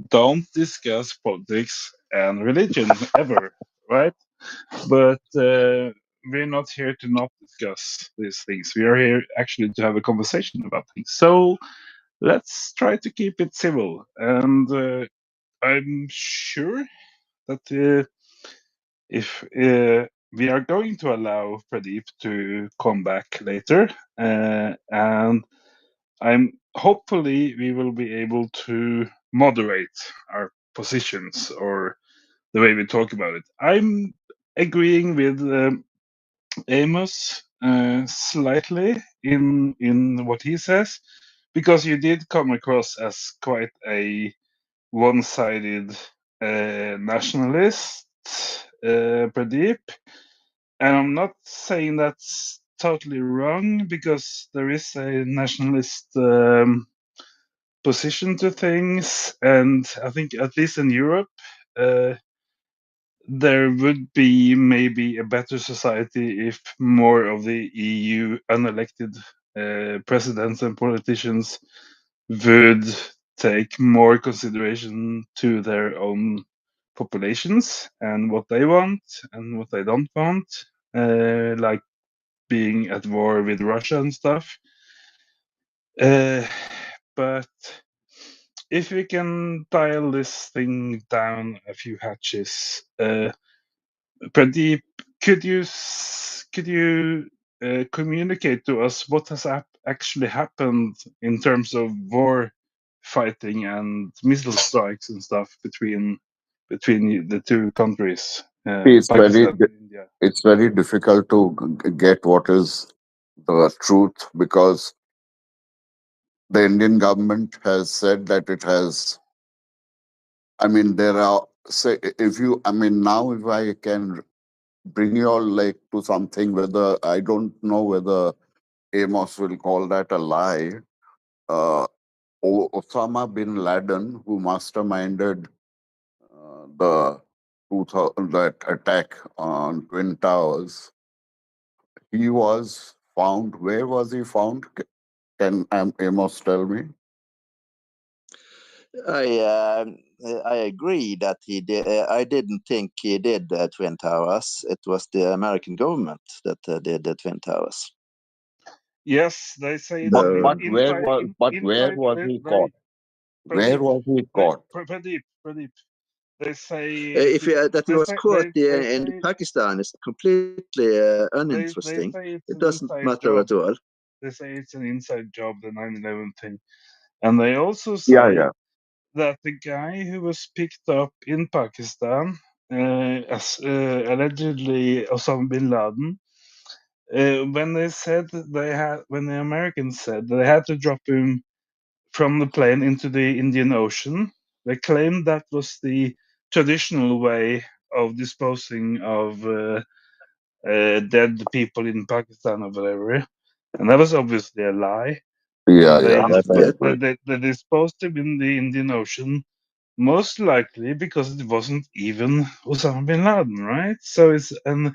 don't discuss politics and religion ever, right? But we're not here to not discuss these things. We are here actually to have a conversation about things. So let's try to keep it civil. And I'm sure that if we are going to allow Pradeep to come back later, and I'm hopefully we will be able to moderate our positions or the way we talk about it. I'm agreeing with Amos slightly in what he says, because you did come across as quite a one-sided nationalist, Pradeep. And I'm not saying that's totally wrong, because there is a nationalist position to things, and I think at least in Europe, there would be maybe a better society if more of the EU unelected presidents and politicians would take more consideration to their own populations and what they want and what they don't want, like being at war with Russia and stuff. But if we can dial this thing down a few hatches, Pradeep, could you communicate to us what has actually happened in terms of war fighting and missile strikes and stuff between the two countries, It's Pakistan and India? it's very difficult to get what is the truth, because the Indian government has said that it has. I mean, there are, say, if you, I mean, now if I can bring you all like to something, whether I don't know whether Amos will call that a lie. Uh, Osama bin Laden, who masterminded the 2000 that attack on Twin Towers, he was found. Where was he found? Can Amos tell me? I agree that he did. I didn't think he did the Twin Towers. It was the American government that did the Twin Towers. Yes, they say it's So, Where was he caught? Where Pradeep, was he caught? Pradeep. They say if that he was caught they in say Pakistan is completely they uninteresting. say it's It an doesn't inside matter job. at all. They say it's an inside job, the 9/11 thing, and they also Yeah, say yeah. that the guy who was picked up in Pakistan as allegedly Osama bin Laden, when the Americans said they had to drop him from the plane into the Indian Ocean, they claimed that was the traditional way of disposing of dead people in Pakistan or whatever, and that was obviously a lie. Yeah, And yeah, definitely. they disposed him in the Indian Ocean, most likely because it wasn't even Osama bin Laden, right? So it's and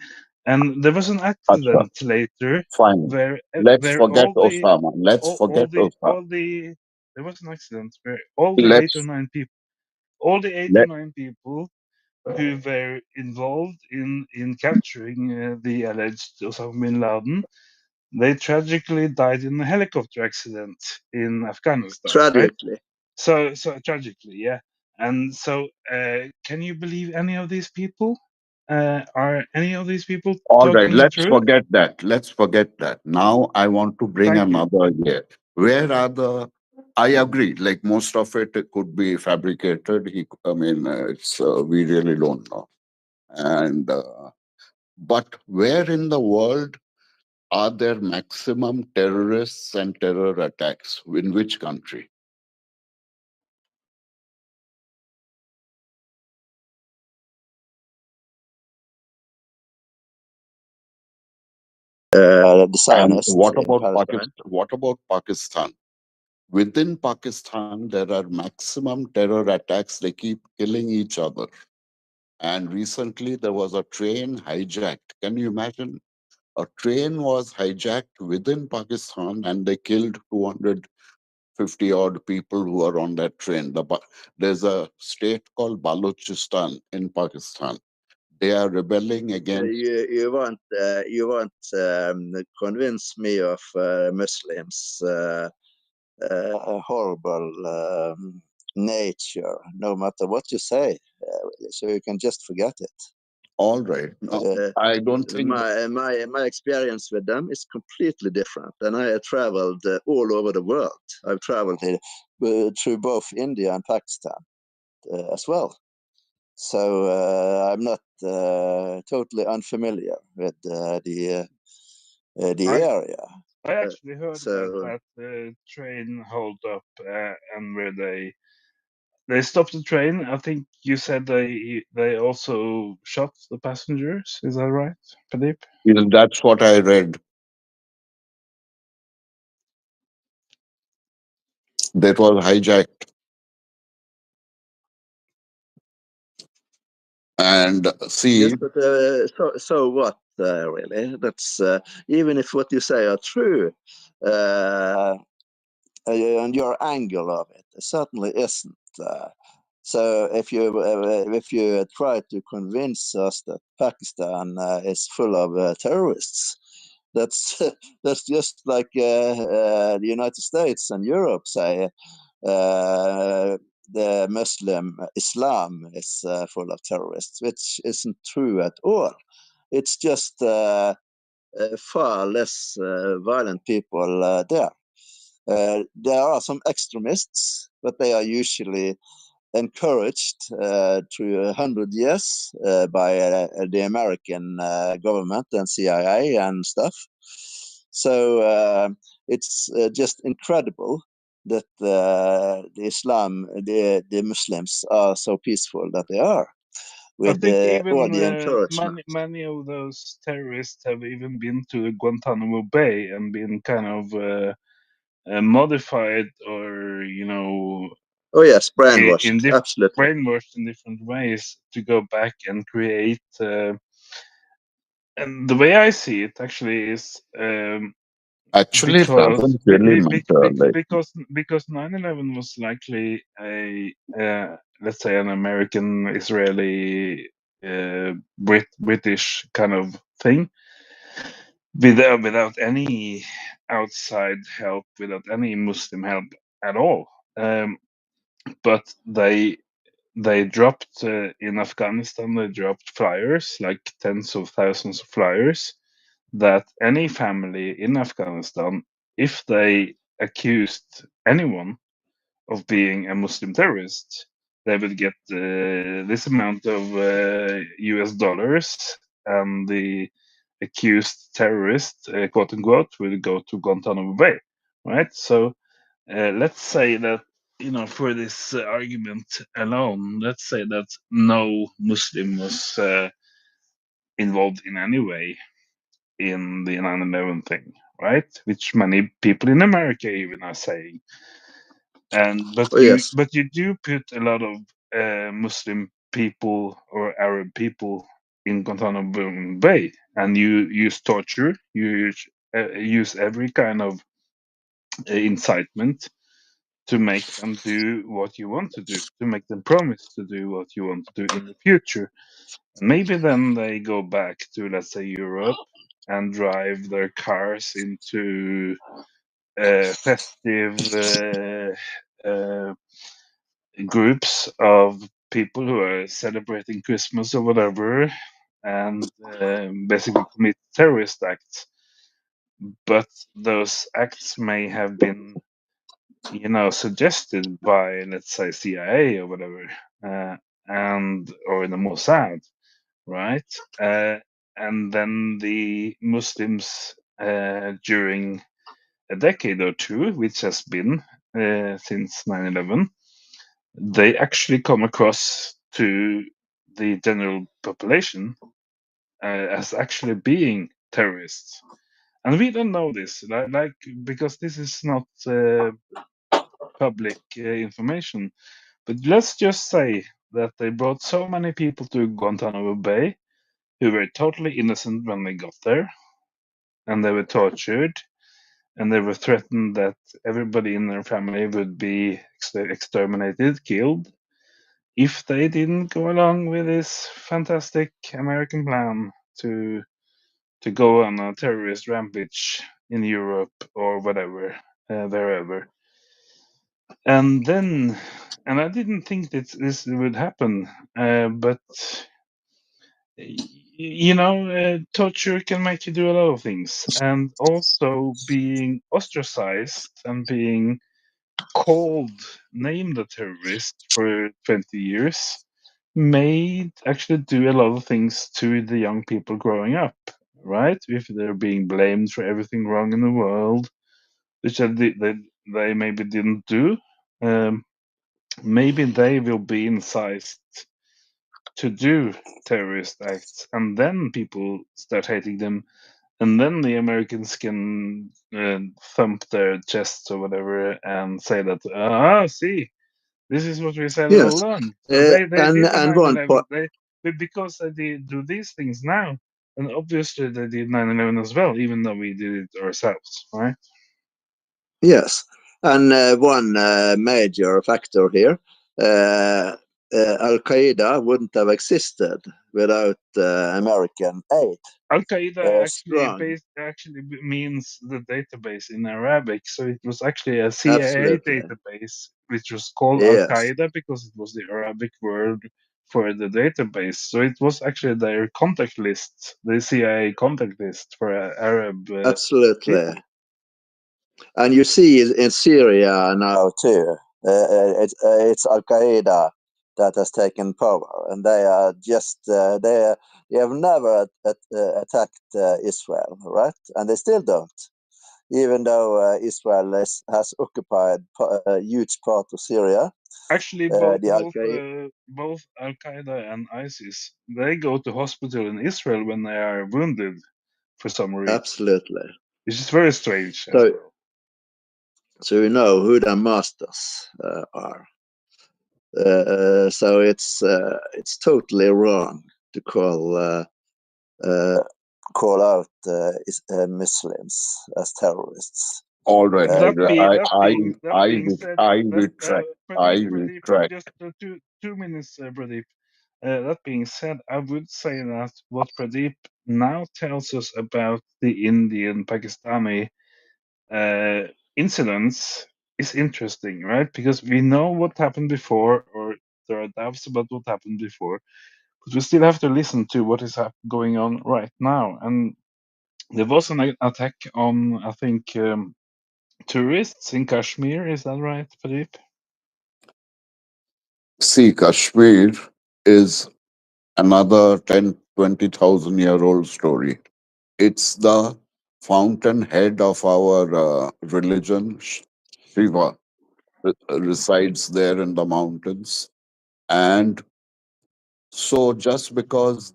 there was an Acha, accident later fine. Let's where forget Osama. Let's forget Osama. all the there was an accident where all the Let's 8 or let 9 people who were involved in capturing the alleged Osama bin Laden, they tragically died in a helicopter accident in Afghanistan, right? Tragically. So tragically, yeah. And so, can you believe any of these people? Are any of these people all right. talking the Let's truth? forget that. Let's forget that. Now I want to bring Thank you. another here. Where are the? I agree. Like most of it, it could be fabricated. I mean, it's we really don't know. And but where in the world are there maximum terrorists and terror attacks? In which country? The And Zionists in Palestine. What about Pakistan? Within Pakistan, there are maximum terror attacks. They keep killing each other. And recently, there was a train hijacked. Can you imagine? A train was hijacked within Pakistan, and they killed 250 odd people who are on that train. There's a state called Balochistan in Pakistan. They are rebelling against. You won't convince me of Muslims horrible nature, no matter what you say. So you can just forget it. All right. No, I don't think. My experience with them is completely different, and I have traveled all over the world. I've traveled through both India and Pakistan as well. So I'm not totally unfamiliar with the area. I actually heard about So that train hold up and where they stopped the train. I think you said they also shot the passengers. Is that right, Pradeep? That's what I read. That was hijacked. And yes, see, but so what? Really, that's even if what you say are true, and your angle of it certainly isn't. So if you try to convince us that Pakistan is full of terrorists, that's that's just like the United States and Europe say the Muslim Islam is full of terrorists, which isn't true at all. It's just far less violent people there. There are some extremists, but they are usually encouraged through 100 years by the American government and CIA and stuff. So it's just incredible that the Muslims are so peaceful that they are, I with think all even the encouragement. many of those terrorists have even been to Guantanamo Bay and been kind of modified or Oh yes, in brainwashed, absolutely. brainwashed in different ways to go back and create. And the way I see it actually is actually, it because doesn't really matter. Like, because 9/11 was likely a let's say an American Israeli British kind of thing without any outside help, without any Muslim help at all. But they dropped in Afghanistan. They dropped flyers, like tens of thousands of flyers, that any family in Afghanistan, if they accused anyone of being a Muslim terrorist, they would get this amount of US dollars, and the accused terrorist, quote unquote, will go to Guantanamo Bay, right? So let's say that, for this argument alone, let's say that no Muslim was involved in any way in the 9/11 thing, right? Which many people in America even are saying. And but Oh you yes. but you do put a lot of Muslim people or Arab people in Guantanamo Bay, and you use torture, you use every kind of incitement to make them do what you want to do, to make them promise to do what you want to do in the future. And maybe then they go back to, let's say, Europe and drive their cars into festive groups of people who are celebrating Christmas or whatever, and basically commit terrorist acts. But those acts may have been, suggested by, let's say, CIA or whatever, and or the Mossad, right? And then the Muslims during a decade or two, which has been since 9/11, they actually come across to the general population as actually being terrorists. And we don't know this, like because this is not public information. But let's just say that they brought so many people to Guantanamo Bay who were totally innocent when they got there, and they were tortured, and they were threatened that everybody in their family would be exterminated, killed, if they didn't go along with this fantastic American plan to go on a terrorist rampage in Europe or whatever, wherever. And then, and I didn't think that this would happen, but torture can make you do a lot of things, and also being ostracized and being named a terrorist for 20 years may actually do a lot of things to the young people growing up, right? If they're being blamed for everything wrong in the world, which they maybe didn't do, maybe they will be incised to do terrorist acts, and then people start hating them, and then the Americans can thump their chests or whatever and say that, see, this is what we said all Yes, along. So they did the and one 9/11. point. Because they did do these things now, and obviously they did 9/11 as well, even though we did it ourselves, right? Yes, and one major factor here, Al Qaeda wouldn't have existed without American aid. Al Qaeda Strong, actually means the database in Arabic. So it was actually a CIA absolutely. database, which was called Al Yes, Qaeda because it was the Arabic word for the database. So it was actually their contact list, the CIA contact list for Arab absolutely. people. And you see in Syria now too, it's Al Qaeda that has taken power, and they are just they have never attacked Israel, right? And they still don't, even though Israel has occupied a huge part of Syria. Actually, The Al Qaeda, both Al Qaeda and ISIS, they go to hospital in Israel when they are wounded for some reason, absolutely. which is very strange as So, well. so you know who the masters are. So it's totally wrong to uh, call out Muslims as terrorists. All right. That be that being that I, being said, I that retract. I Pradeep, retract. just 2 minutes, Pradeep. That being said, I would say that what Pradeep now tells us about the Indian Pakistani incidents is interesting, right? Because we know what happened before, or there are doubts about what happened before, but we still have to listen to what is going on right now. And there was an attack on, I think, tourists in Kashmir. Is that right, Pradeep? See, Kashmir is another 10, 20,000 year old story. It's the fountainhead of our religion. Shiva resides there in the mountains. And so just because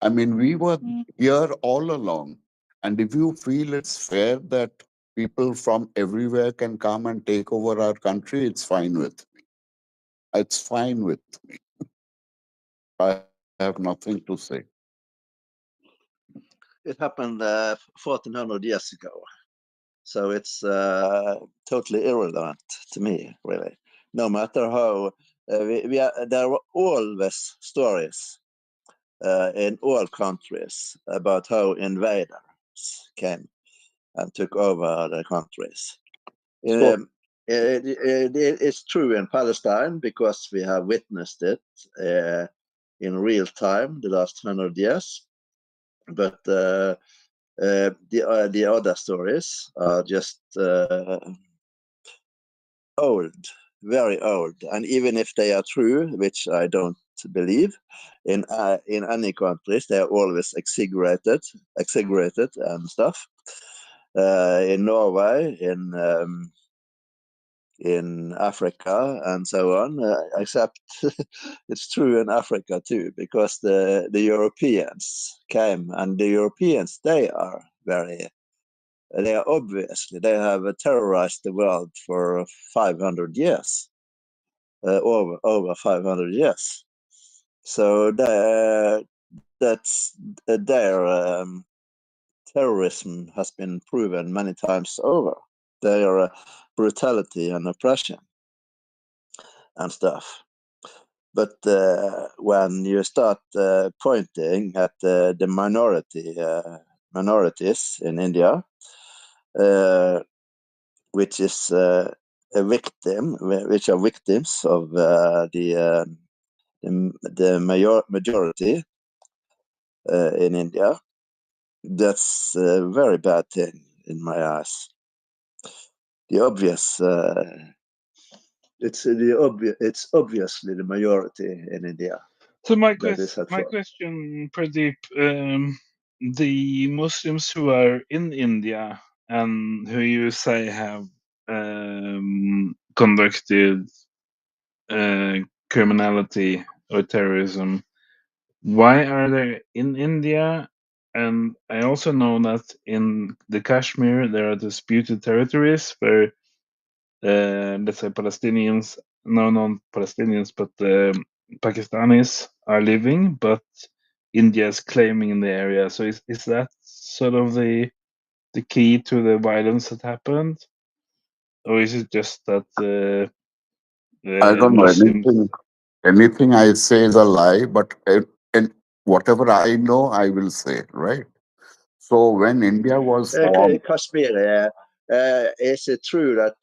I mean, we were here all along. And if you feel it's fair that people from everywhere can come and take over our country, it's fine with me. It's fine with me. I have nothing to say. It happened 1400 years ago, so it's totally irrelevant to me, really. No matter how there were always stories in all countries about how invaders came and took over the countries. So, It's true in Palestine because we have witnessed it in real time the last 100 years. But the other stories are just old, very old, and even if they are true, which I don't believe, in any countries they are always exaggerated and stuff. In Norway, in Africa, and so on. Except it's true in Africa too, because the Europeans came, and the Europeans they are obviously they have terrorized the world for 500 years, over 500 years. So that's their terrorism has been proven many times over. Their brutality and oppression and stuff. But when you start pointing at the minorities in India, which is which are victims of the majority in India, that's a very bad thing in my eyes. The obvious It's obviously the majority in India. So my That is my sure. question, Pradeep, the Muslims who are in India and who you say have conducted criminality or terrorism, why are they in India? And I also know that in the Kashmir there are disputed territories where, let's say, Palestinians, no, not Palestinians, but Pakistanis are living, but India is claiming in the area. So is that sort of the key to the violence that happened, or is it just that I don't know Muslims? anything I say is a lie, but and whatever I know, I will say, right? So when India was formed, Kashmir, is it true that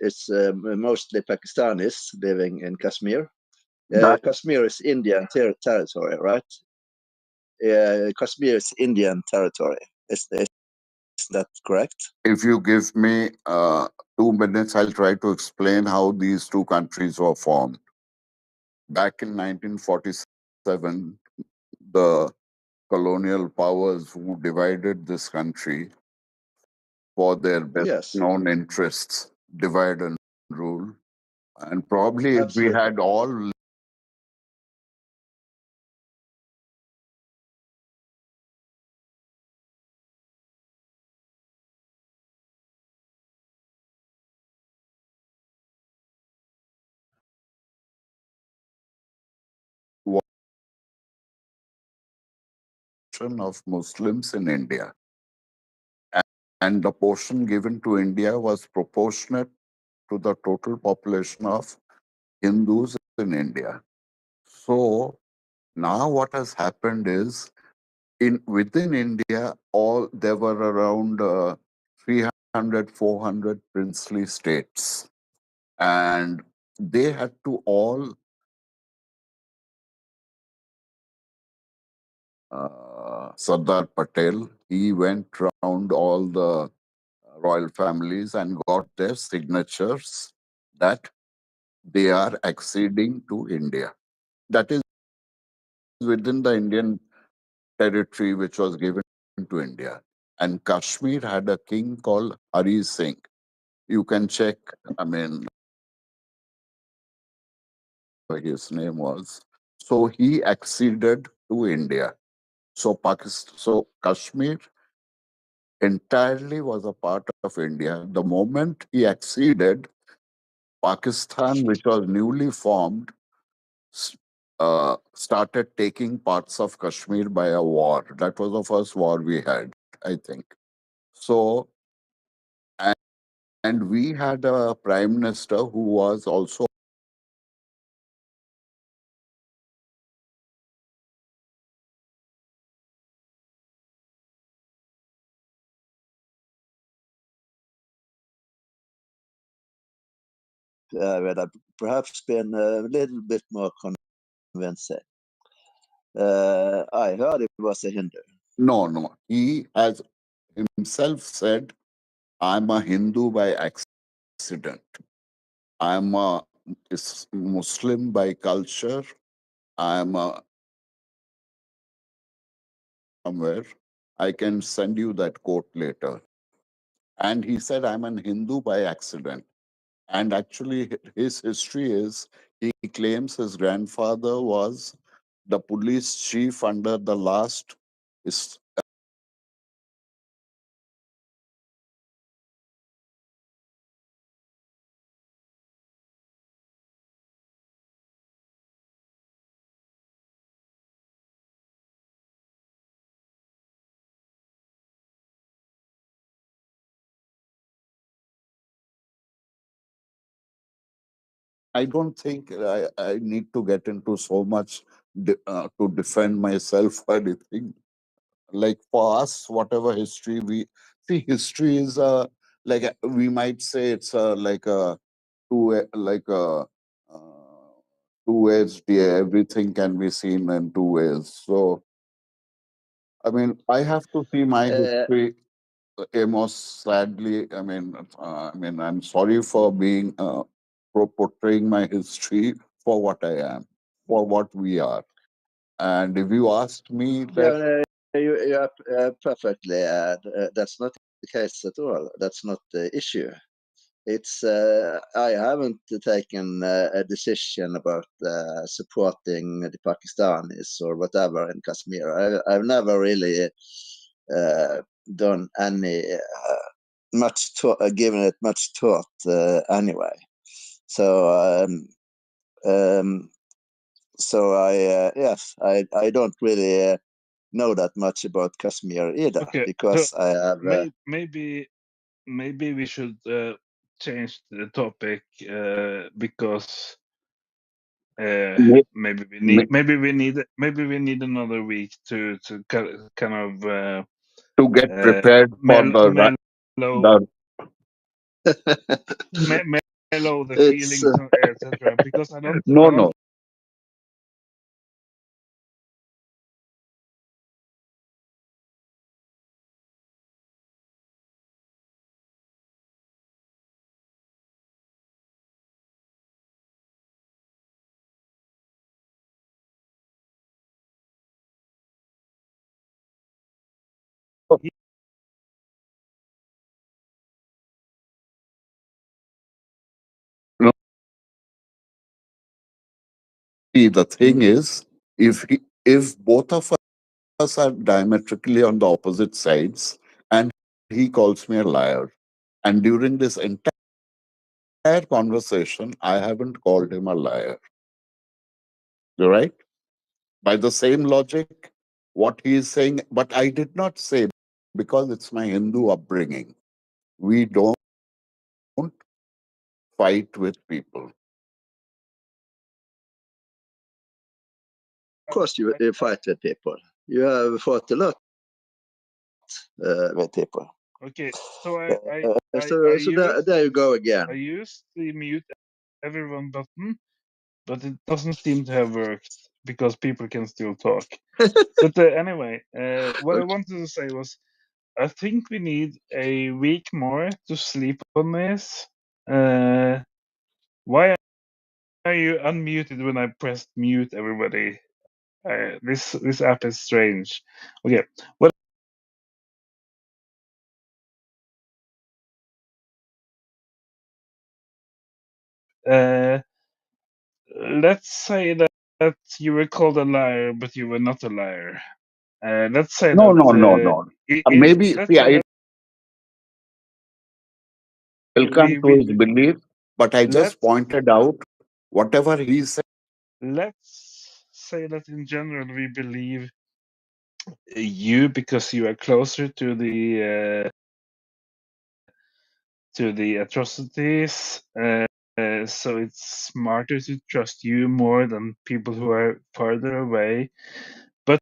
it's mostly Pakistanis living in Kashmir? that Kashmir is Indian territory, right? Kashmir is Indian territory. Is that correct? if you give me 2 minutes, I'll try to explain how these two countries were formed. Back in 1947, the colonial powers who divided this country for their best Yes, known interests divide and rule. And probably if we absolutely. had all of Muslims in India. And the portion given to India was proportionate to the total population of Hindus in India. So now what has happened is within India, all there were around 300, 400 princely states, and they had to all Sardar Patel. He went round all the royal families and got their signatures that they are acceding to India. That is within the Indian territory which was given to India. And Kashmir had a king called Hari Singh. You can check, I mean, his name was. So he acceded to India. So Pakistan, so Kashmir entirely was a part of India. The moment he acceded, Pakistan, which was newly formed, started taking parts of Kashmir by a war. That was the first war we had, I think. So, and we had a prime minister who was also Would have perhaps been a little bit more convincing. I heard he was a Hindu. no. He has himself said, "I'm a Hindu by accident. I'm a Muslim by culture. I'm a somewhere. I can send you that quote later." And he said, "I'm an Hindu by accident." And actually, his history is he claims his grandfather was the police chief under the last. Is, I don't think I need to get into so much to defend myself or anything. Like for us, whatever history we see, history is like we might say it's like a like a two ways. Yeah, everything can be seen in two ways. So I mean, I have to see my history, Amos. Sadly, I mean, I'm sorry for being portraying my history for what I am, for what we are. And if you asked me that, You are perfectly. That's not the case at all. That's not the issue. It's I haven't taken a decision about supporting the Pakistanis or whatever in Kashmir. I've never really done any given it much thought anyway. So so yes, I don't really know that much about Kashmir either, Okay, because I have maybe we should change the topic because May- maybe we may- need another week to kind of to get prepared for mellow the mellow the it's feelings, etc. Because I no, don't no. No, see, the thing is, if both of us are diametrically on the opposite sides, and he calls me a liar, and during this entire conversation, I haven't called him a liar. Right? By the same logic, what he is saying, but I did not say, because it's my Hindu upbringing. We don't fight with people. of course you fight with people. You have fought a lot with people. Okay, so So there you go again. I used the mute everyone button, but it doesn't seem to have worked because people can still talk. But anyway, what I wanted to say was, I think we need a week more to sleep on this. Why are you unmuted when I pressed mute everybody? This app is strange. Okay, well, let's say that you were called a liar, but you were not a liar. Let's say No, that. no. Maybe, Let's see, say I that welcome to his belief, but I just let's pointed out whatever he said. let's say that in general we believe you because you are closer to the atrocities. So it's smarter to trust you more than people who are farther away. But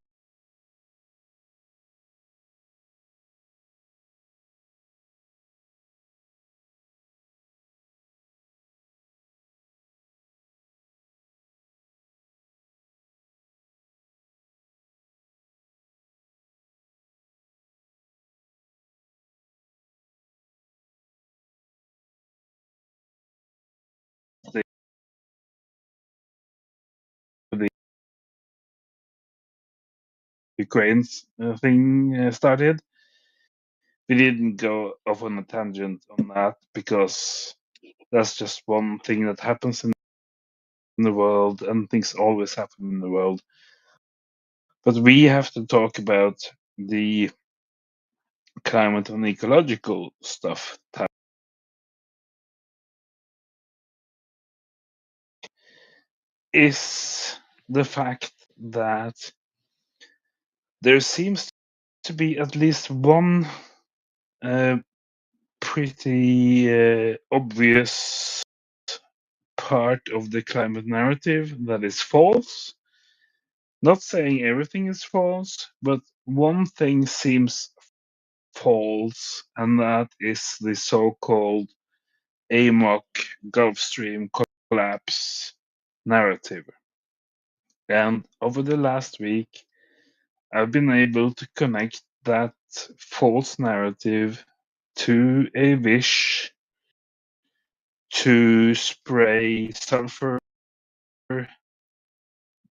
the Ukraine's thing started, we didn't go off on a tangent on that because that's just one thing that happens in the world, and things always happen in the world. But we have to talk about the climate and ecological stuff that is the fact that there seems to be at least one pretty obvious part of the climate narrative that is false. Not saying everything is false, but one thing seems false, and that is the so-called AMOC Gulf Stream collapse narrative. And over the last week, I've been able to connect that false narrative to a wish to spray sulfur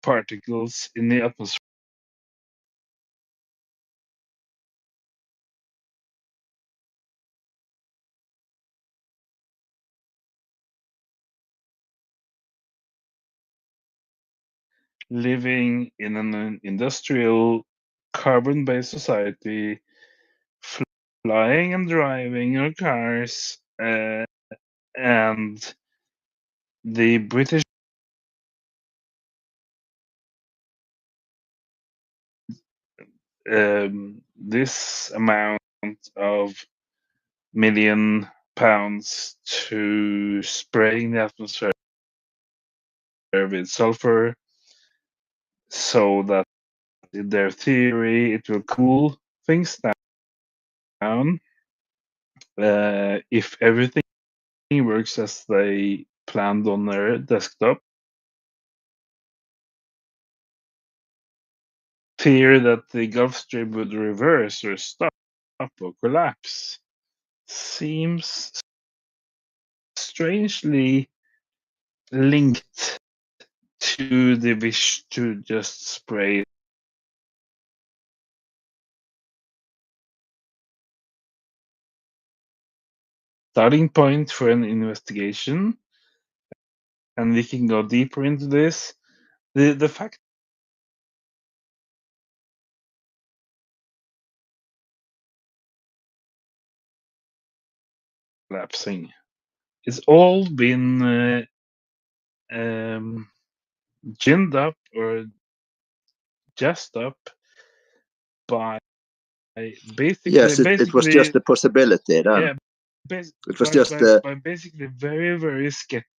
particles in the atmosphere. Living in an industrial carbon-based society, flying and driving our cars, and the British this amount of million pounds to spraying the atmosphere with sulfur, so that in their theory it will cool things down. If everything works as they planned on their desktop, fear that the Gulf Stream would reverse or stop or collapse seems strangely linked to the wish to just spray. Starting point for an investigation, and we can go deeper into this. The fact collapsing, it's all been ginned up or jazzed up by basically. Yes, it was just a possibility then. Yeah, it was just a by basically very, very skeptical.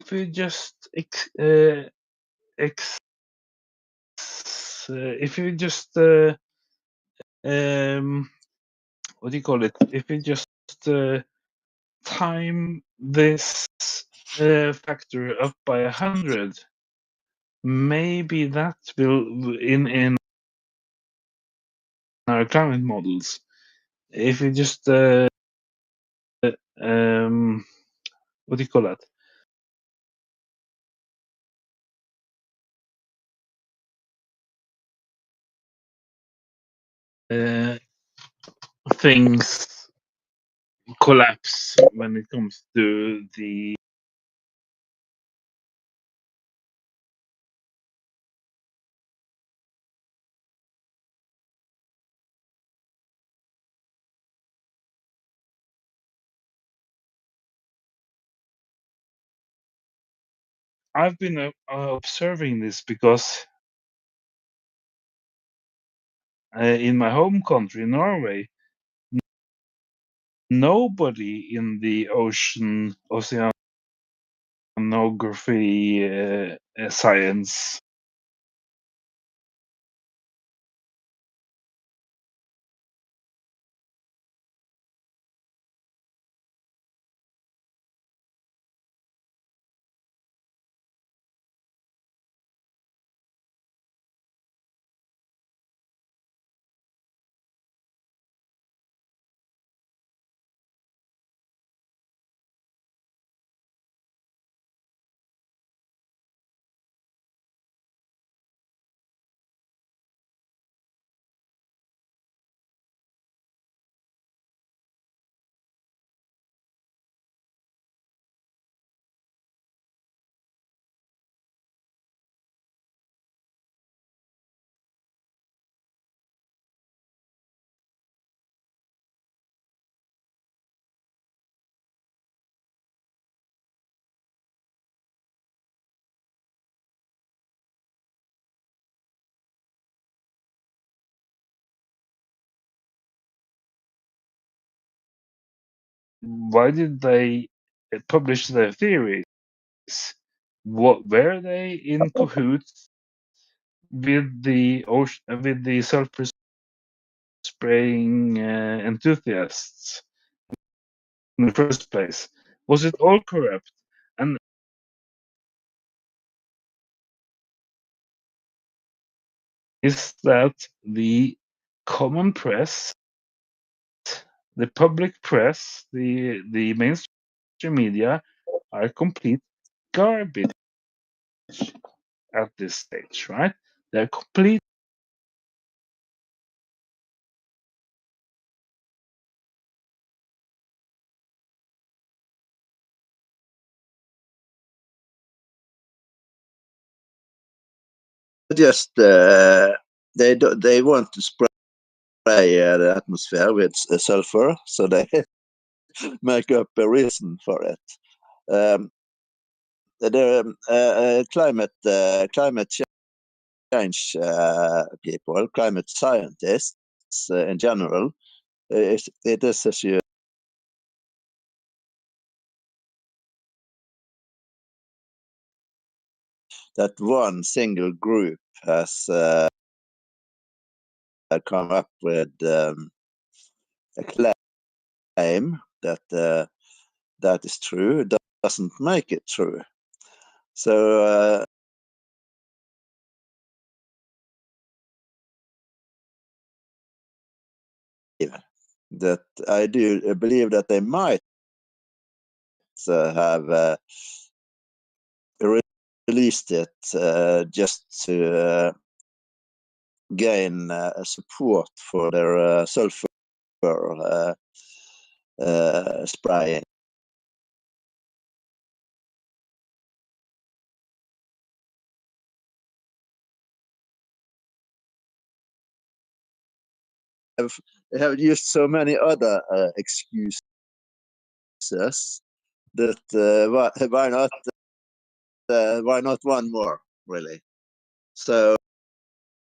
If we just if you just what do you call it? If you just time this factor up by 100, maybe that will in our climate models. If you just what do you call that? Things collapse when it comes to the I've been observing this because in my home country, Norway, nobody in the oceanography science why did they publish their theories? What were they in cahoots with the sulfur spraying enthusiasts in the first place? Was it all corrupt? And is that the common press, the public press, the mainstream media are complete garbage at this stage, right? They're complete. Just they want to spray the atmosphere with sulfur, so they make up a reason for it. The climate change people, climate scientists in general, it is assumed that one single group has come up with a claim that that is true, doesn't make it true. So that I do believe that they might have released it just to gain support for their sulfur spraying. Have used so many other excuses that why not one more, really? So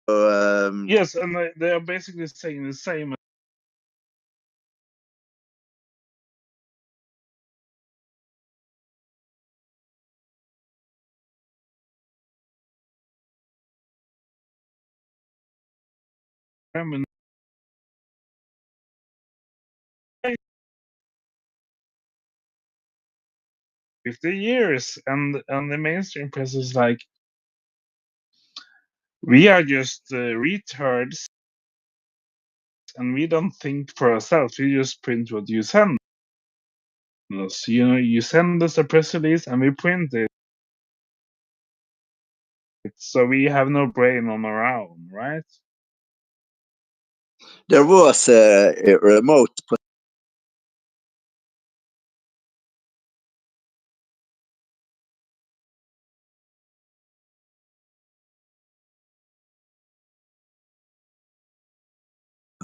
Yes, and they are basically saying the same. And 50 years, and the mainstream press is like, we are just retards, and we don't think for ourselves. We just print what you send us. You know, you send us a press release, and we print it. So we have no brain on our own, right? there was a remote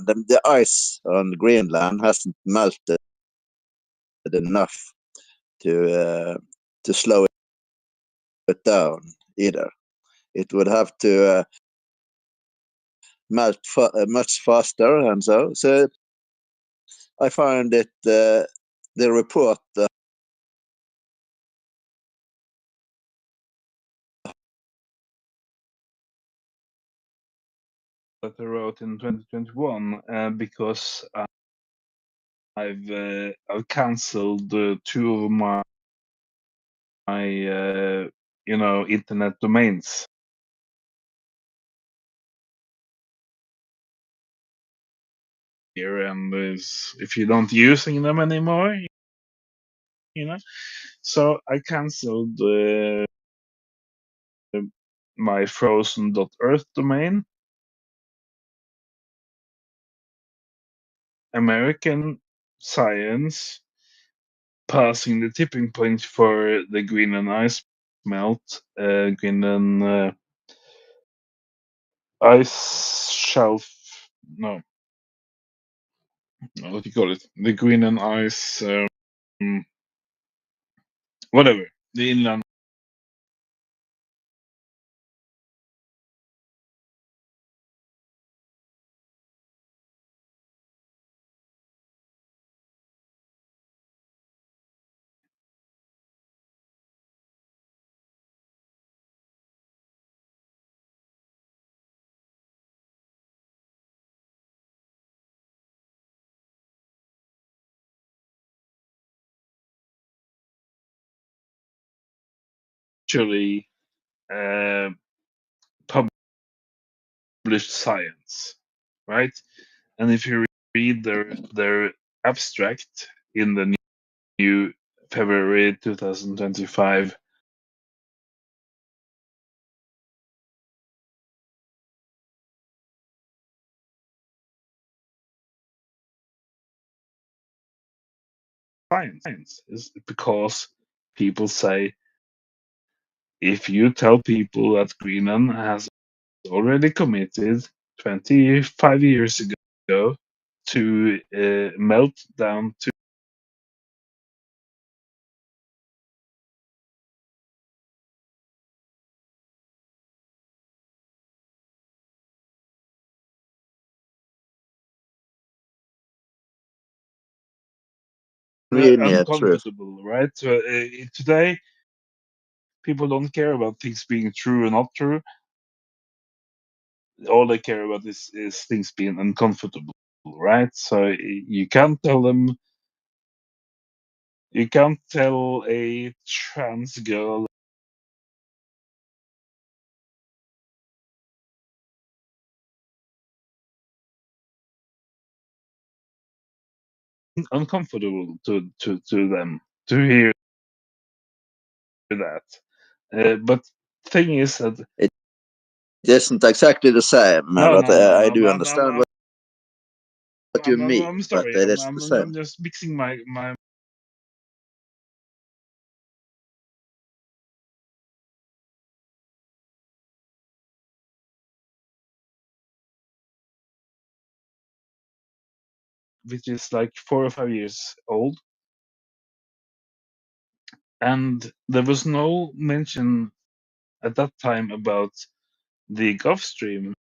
the ice on Greenland hasn't melted enough to slow it down either. It would have to melt much faster, and so I find it the report that I wrote in 2021 because I've cancelled two of my internet domains. Here, and if you don't using them anymore, so I cancelled my frozen.earth domain. American science passing the tipping point for the Greenland ice melt, Greenland ice shelf. No, what do you call it? The Greenland ice, whatever. The inland. Actually published science, right? And if you read their abstract in the new February 2025 science, is because people say if you tell people that Greenland has already committed 25 years ago to melt down to Truth. uncomfortable, right? So today, people don't care about things being true or not true. All they care about is things being uncomfortable, right? So you can't tell them, you can't tell a trans girl uncomfortable to them to hear that. But thing is that It isn't exactly the same, no, but no, no, I no. do understand what you mean, I'm but sorry. it isn't the same. I'm just mixing my which is like 4 or 5 years old, and there was no mention at that time about the Gulf Stream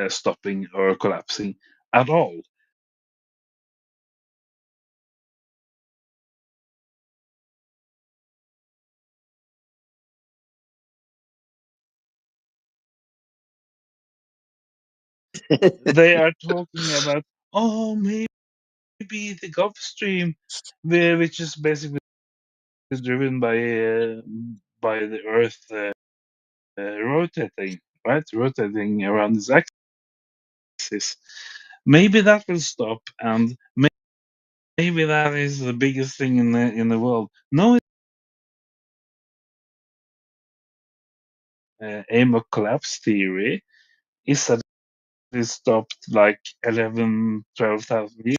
stopping or collapsing at all. They are talking about, oh, maybe the Gulf Stream, which is basically driven by the Earth rotating, right? Rotating around its axis. Maybe that will stop, and maybe that is the biggest thing in the world. No, AMOC collapse theory is that it stopped like 11, 12,000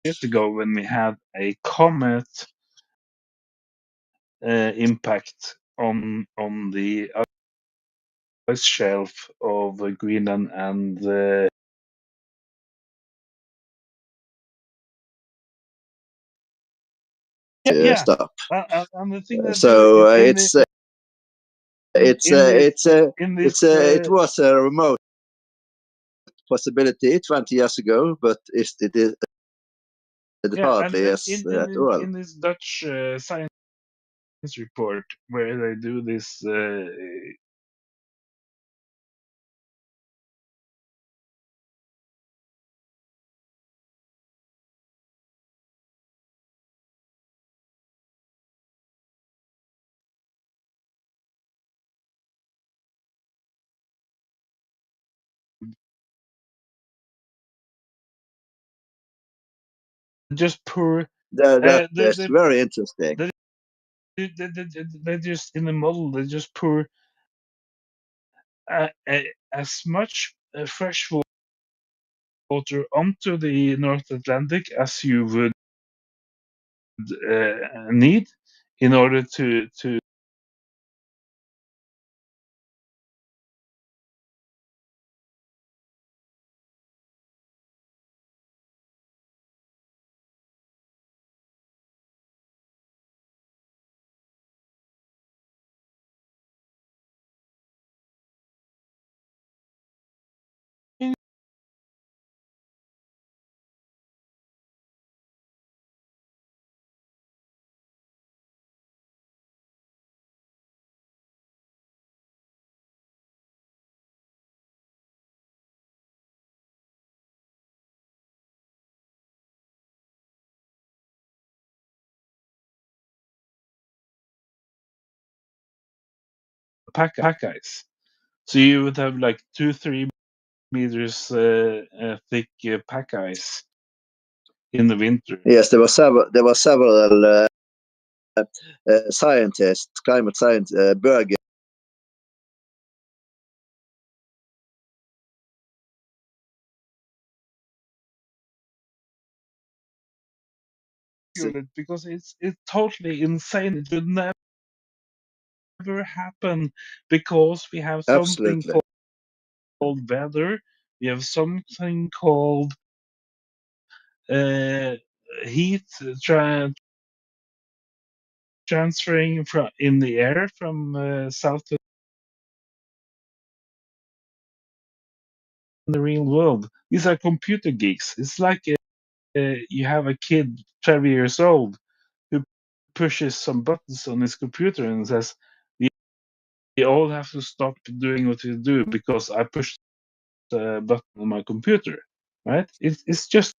years ago when we had a comet impact on the ice shelf of Greenland and yeah, Stop. and the thing that So in this it was a remote possibility 20 years ago, but it yeah, hardly and is at all. in this Dutch science report where they do this just poor That is they very interesting. they just in the model they just pour as much fresh water onto the North Atlantic as you would need in order to pack ice. So you would have like 2-3 meters thick pack ice in the winter. Yes, there were several scientists, climate science, Bergen. Because it's totally insane. It would never happen because we have something Absolutely. called weather. We have something called heat transferring from in the air from south to the real world. These are computer geeks. It's like you have a kid 12 years old who pushes some buttons on his computer and says, "We all have to stop doing what we do because I pushed the button on my computer." Right? It's just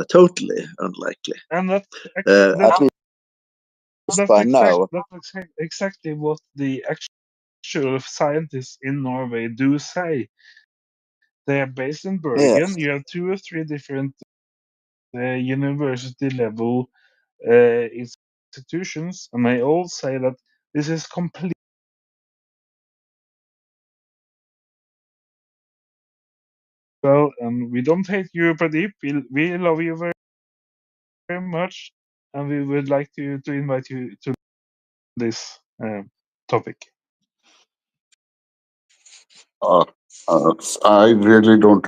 Totally unlikely. and that's At least by now. exactly what the actual scientists in Norway do say. They are based in Bergen. Yes. You have 2 or 3 different university level institutions, and they all say that this is complete. Well, and we don't hate you, Pradeep. We love you very, very much, and we would like to invite you to this topic. Uh, I really don't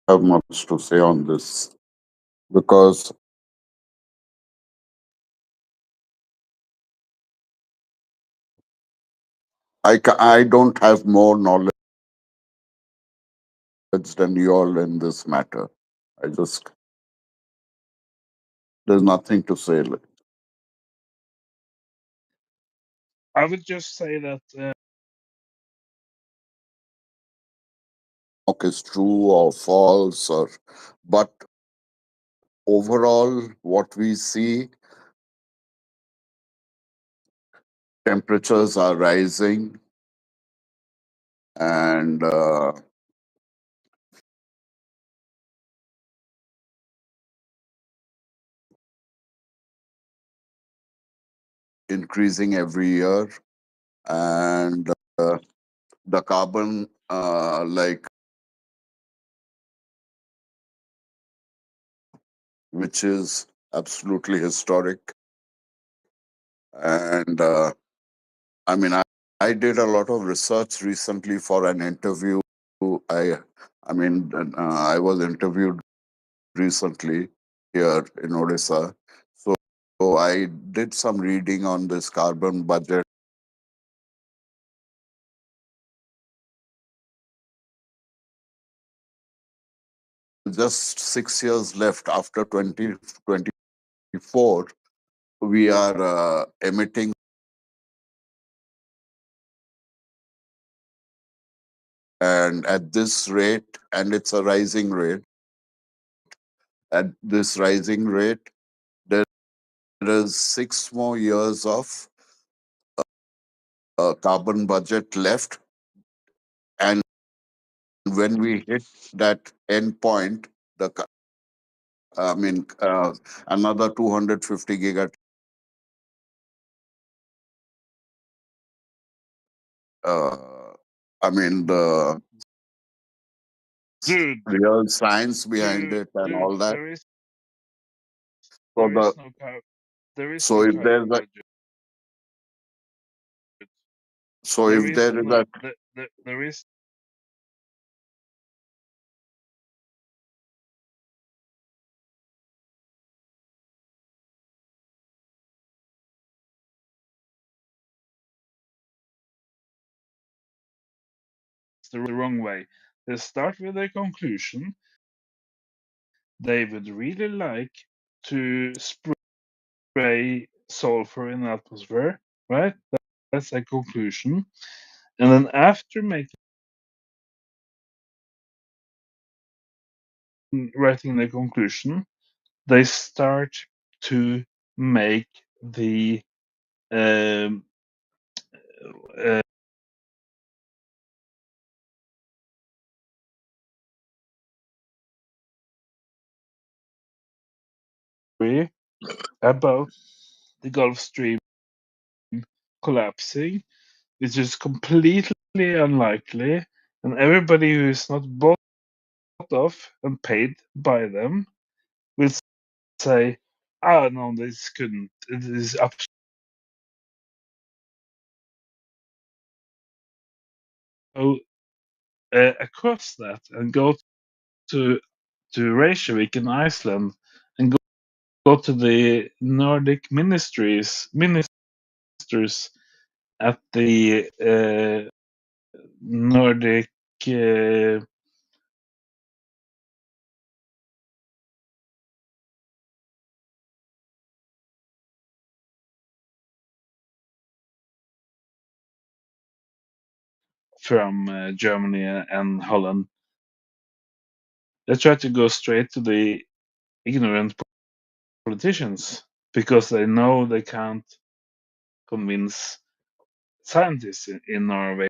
have much to say on this because I don't have more knowledge than you all in this matter. I just, there's nothing to say. I would just say that Is true or false, or but overall, what we see, temperatures are rising, and increasing every year, and the carbon, which is absolutely historic. And I mean, I did a lot of research recently for an interview. I was interviewed recently here in Odisha. So I did some reading on this carbon budget. Just 6 years left after 2024, we are emitting and at this rate, and it's a rising rate. At this rising rate, there is 6 more years of carbon budget left. And when we hit that end point, another 250 giga. The dude, real science behind it and dude, all that. there is So no so if carbon budget. so if there is a There is the wrong way. They start with a conclusion. They would really like to spray sulfur in the atmosphere, right? That's a conclusion. And then after making writing the conclusion, they start to make the um, uh, about the Gulf Stream collapsing, which is completely unlikely, and everybody who is not bought off and paid by them will say, "Ah, no, this couldn't. It is absolutely." So, across that and go to Reykjavik in Iceland and go to the Nordic ministers at the Nordic from Germany and Holland. They try to go straight to the ignorant politicians because they know they can't convince scientists in Norway.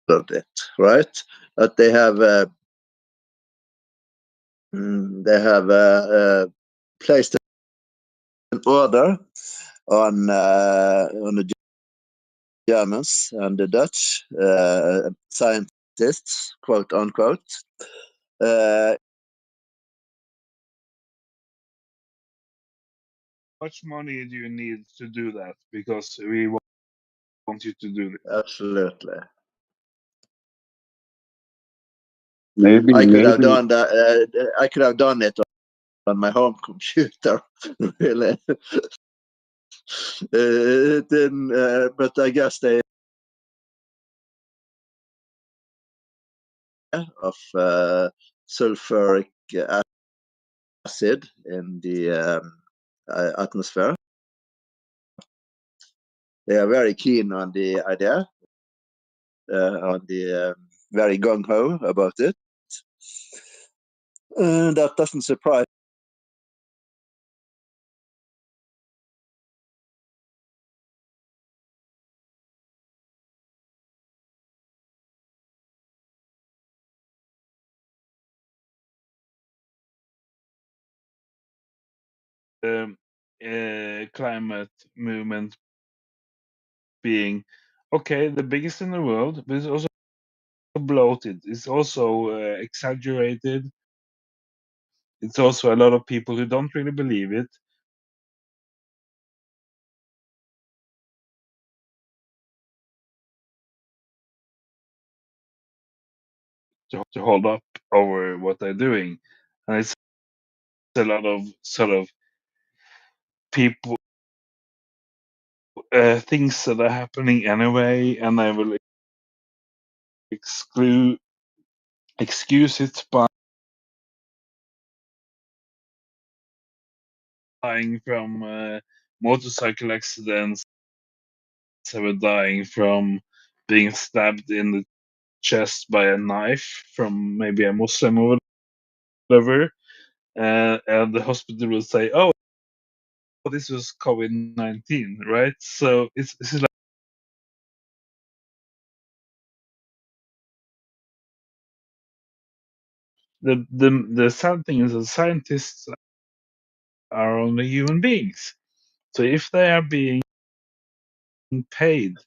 Of it, right? But they have placed an order on the Germans and the Dutch scientists, quote unquote. How much money do you need to do that? Because we want you to do it. Absolutely. Maybe, I could have maybe, done that. I could have done it on my home computer, really. It didn't, but I guess they of sulfuric acid in the atmosphere. They are very keen on the idea, very gung ho about it. That doesn't surprise. Climate movement being okay, the biggest in the world, but it's also bloated. It's also exaggerated. It's also a lot of people who don't really believe it. To hold up over what they're doing, and it's a lot of sort of people things that are happening anyway, and I will excuse it by dying from motorcycle accidents. They were dying from being stabbed in the chest by a knife from maybe a Muslim or whatever, and the hospital will say, "Oh, this was COVID-19, right?" So it's like the sad thing is that scientists are only human beings. So if they are being paid,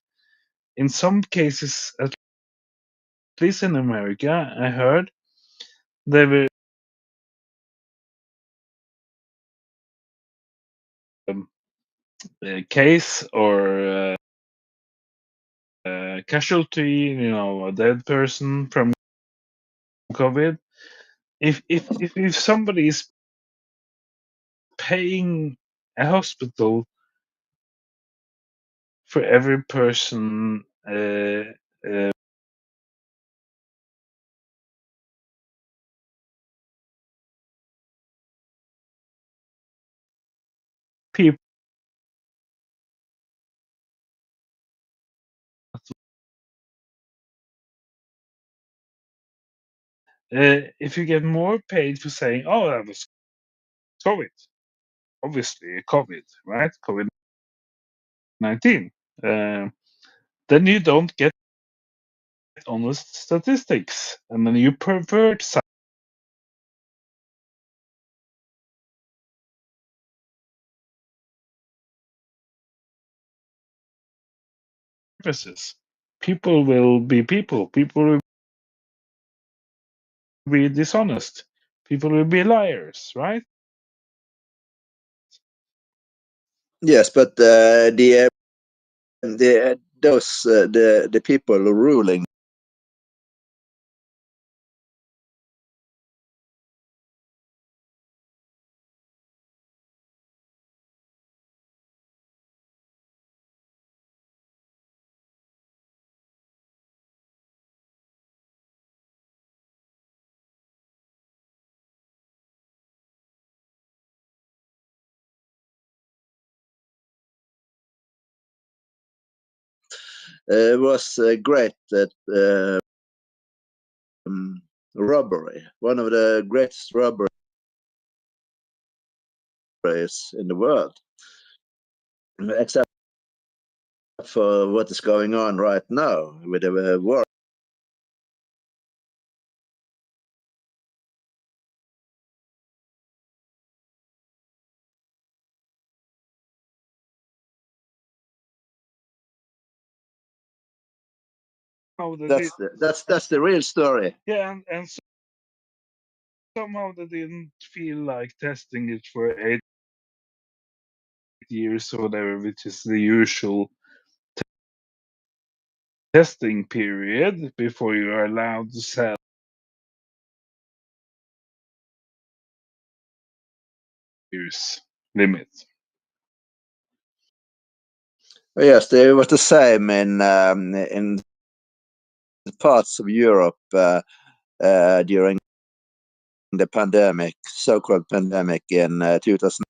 in some cases, at least in America, I heard they were a case or a casualty, a dead person from COVID. If somebody is paying a hospital for every person people if you get more paid for saying, "Oh, that was COVID," obviously COVID, right? COVID-19. Then you don't get honest statistics, and then you pervert services. People will be people. People will be dishonest. People will be liars, right? Yes, but the people ruling was great at robbery, one of the greatest robberies in the world, except for what is going on right now with the war. That's the real story. Yeah, and somehow they didn't feel like testing it for 8 years or whatever, which is the usual testing period before you are allowed to sell years limit. Yes, it was the same in parts of Europe during the pandemic, so-called pandemic in 2000.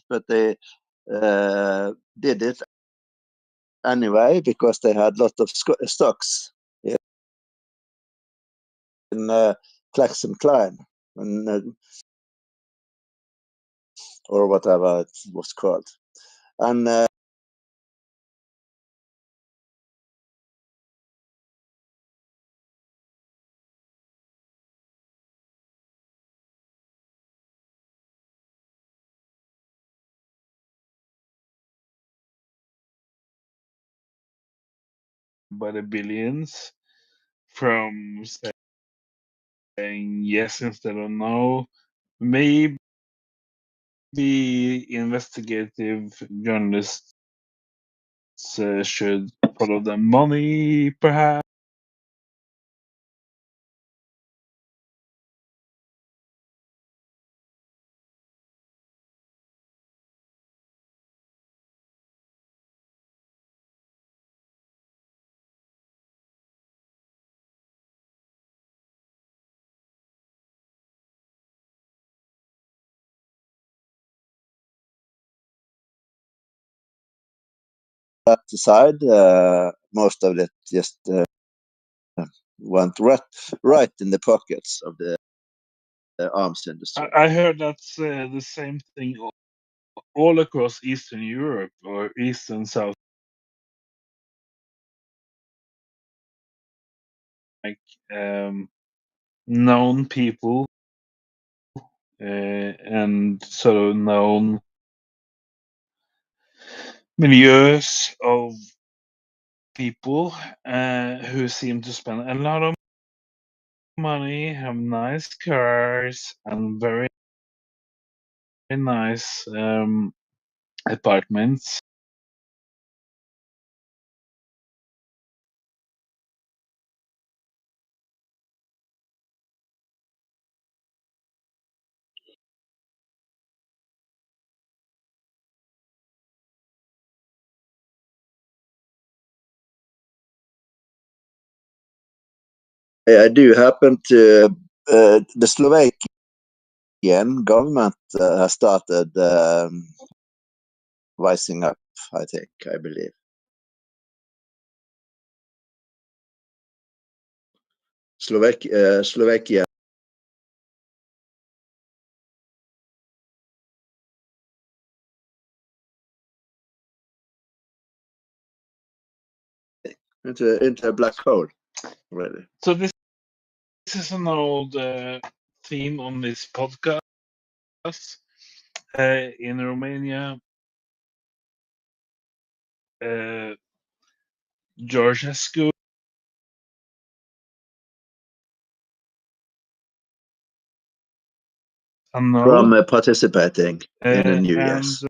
But they did it anyway because they had a lot of stocks in Klaxon Klein and, or whatever it was called. And by the billions from saying yes instead of no. Maybe investigative journalists should follow the money, perhaps. that aside, most of it just went right in the pockets of the arms industry. I heard that's the same thing all across Eastern Europe or East and South, like known people and sort of known milieus of people who seem to spend a lot of money, have nice cars, and very nice apartments. I do happen to the Slovakian government has started rising up, I believe. Slovakia. Into a black hole, really. So this is an old theme on this podcast. In Romania, Georgescu From participating in the New Year's.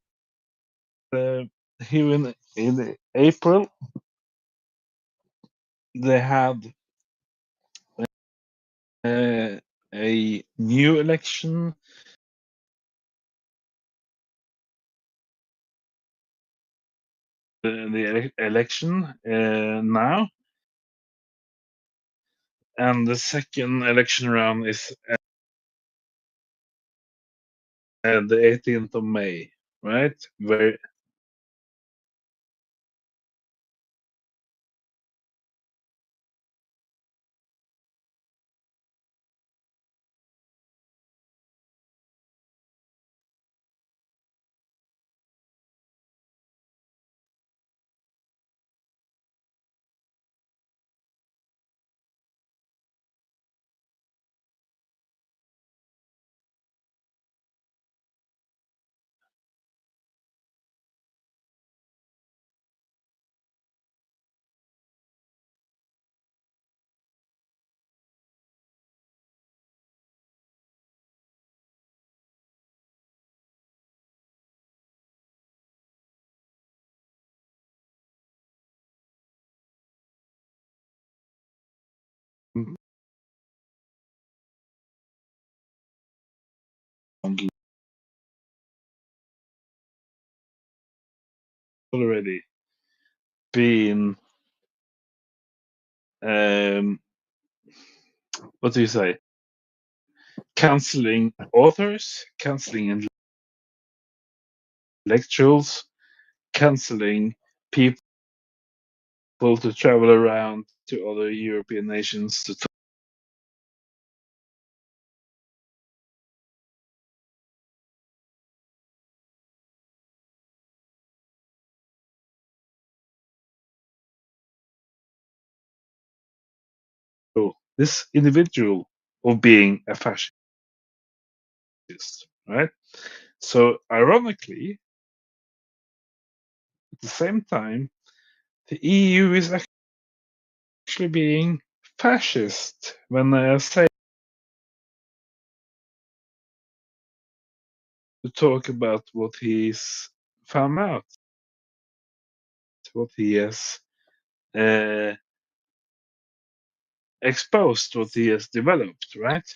Here in April, they had a new election. The election now, and the second election round is the 18th of May, right? Where already been what do you say? Canceling authors, canceling intellectuals, canceling people to travel around to other European nations to talk. This individual of being a fascist, right? So ironically, at the same time, the EU is actually being fascist when they say to talk about what he's found out, what he has exposed, what he has developed, right?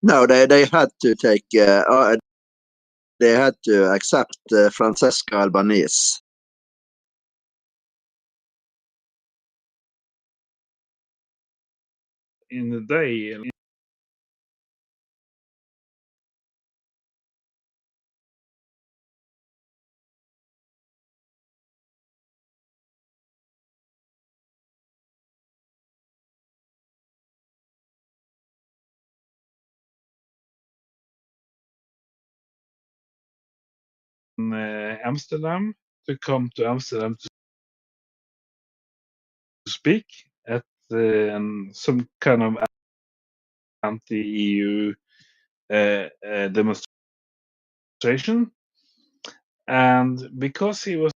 No, they had to take. They had to accept Francesca Albanese. In the day, in Amsterdam, to come to Amsterdam to speak at some kind of anti-EU demonstration, and because he was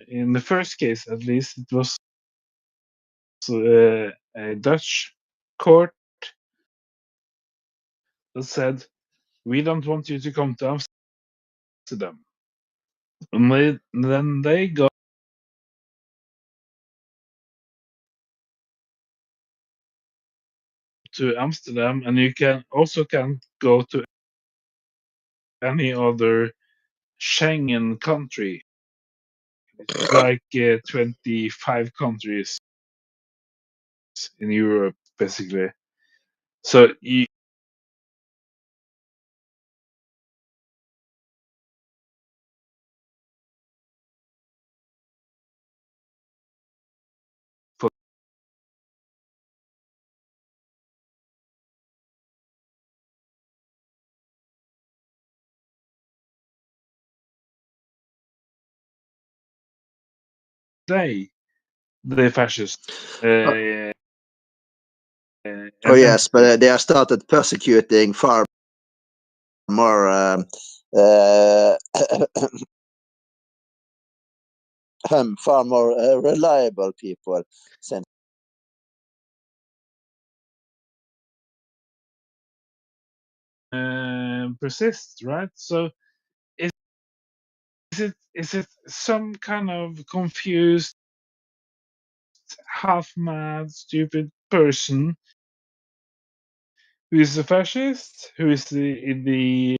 in the first case at least, it was a Dutch court that said, "We don't want you to come to Amsterdam." And then they go to Amsterdam, and you can go to any other Schengen country. It's like 25 countries in Europe, basically. So you for the fascist Oh yes, but identity. they have started persecuting far more far more reliable people since Persists, right? So is it some kind of confused, half mad, stupid person who is a fascist, who is the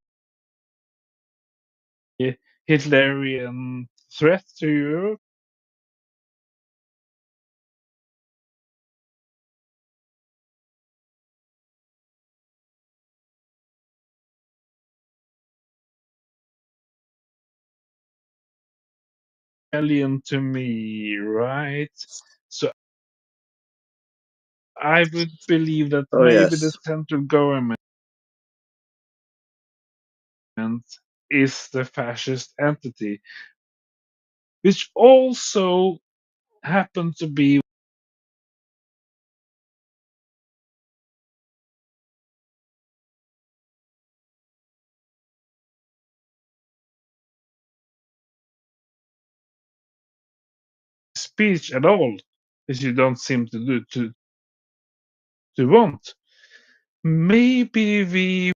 Hitlerian threat to Europe? Alien to me, right? So I would believe that oh maybe the yes. central government is the fascist entity, which also happened to be speech at all, which you don't seem to do to want. Maybe we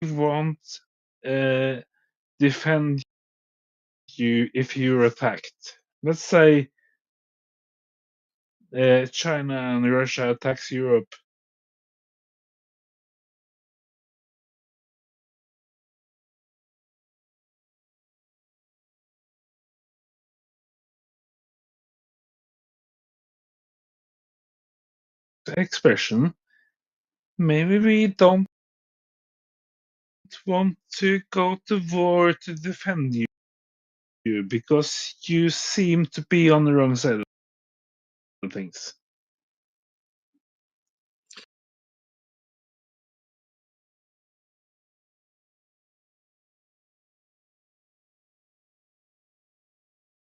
won't defend you if you're attacked. Let's say China and Russia attacks Europe. Expression. Maybe we don't want to go to war to defend you because you seem to be on the wrong side of things.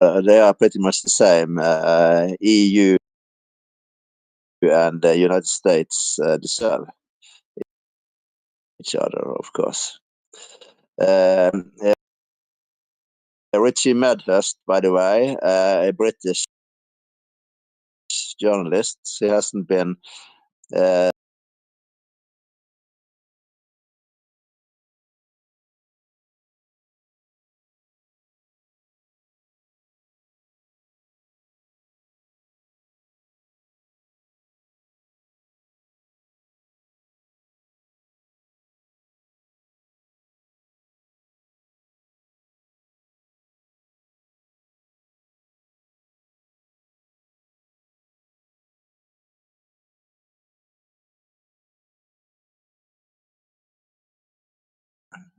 They are pretty much the same. EU and the United States deserve each other, of course. Richie Medhurst, by the way, a British journalist. He hasn't been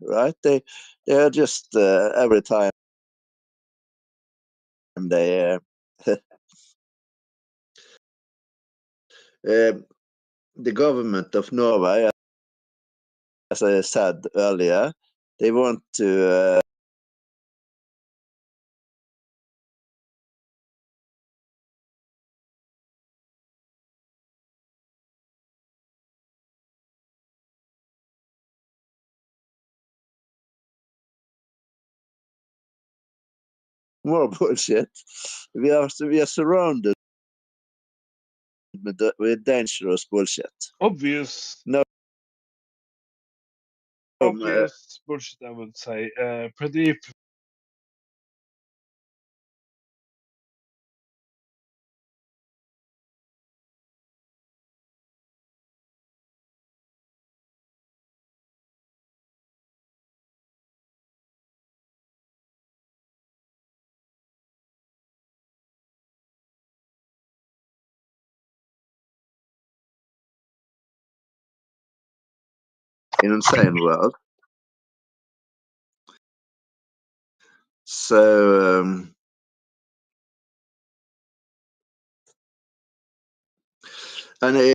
right. They're just every time they the government of Norway, as I said earlier, they want to more bullshit. We are surrounded with dangerous bullshit. Obvious No, obvious bullshit, I would say. Pradeep, in insane world. So and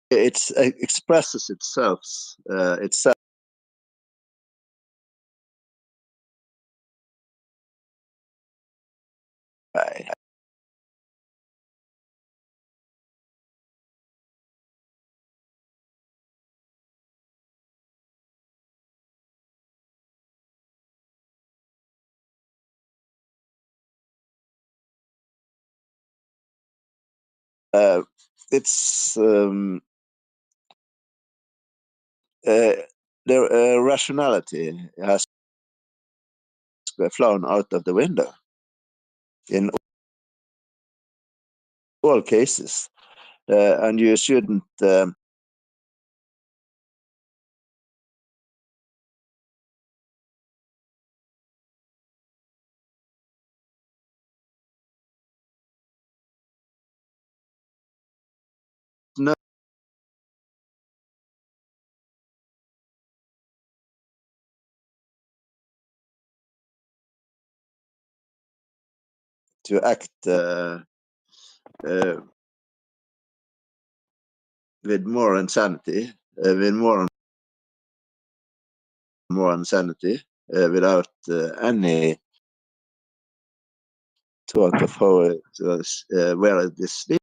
it expresses itself it's the rationality has flown out of the window in all cases, and you shouldn't know to act with more insanity, with more and more insanity, without any thought of how it was, where this leads.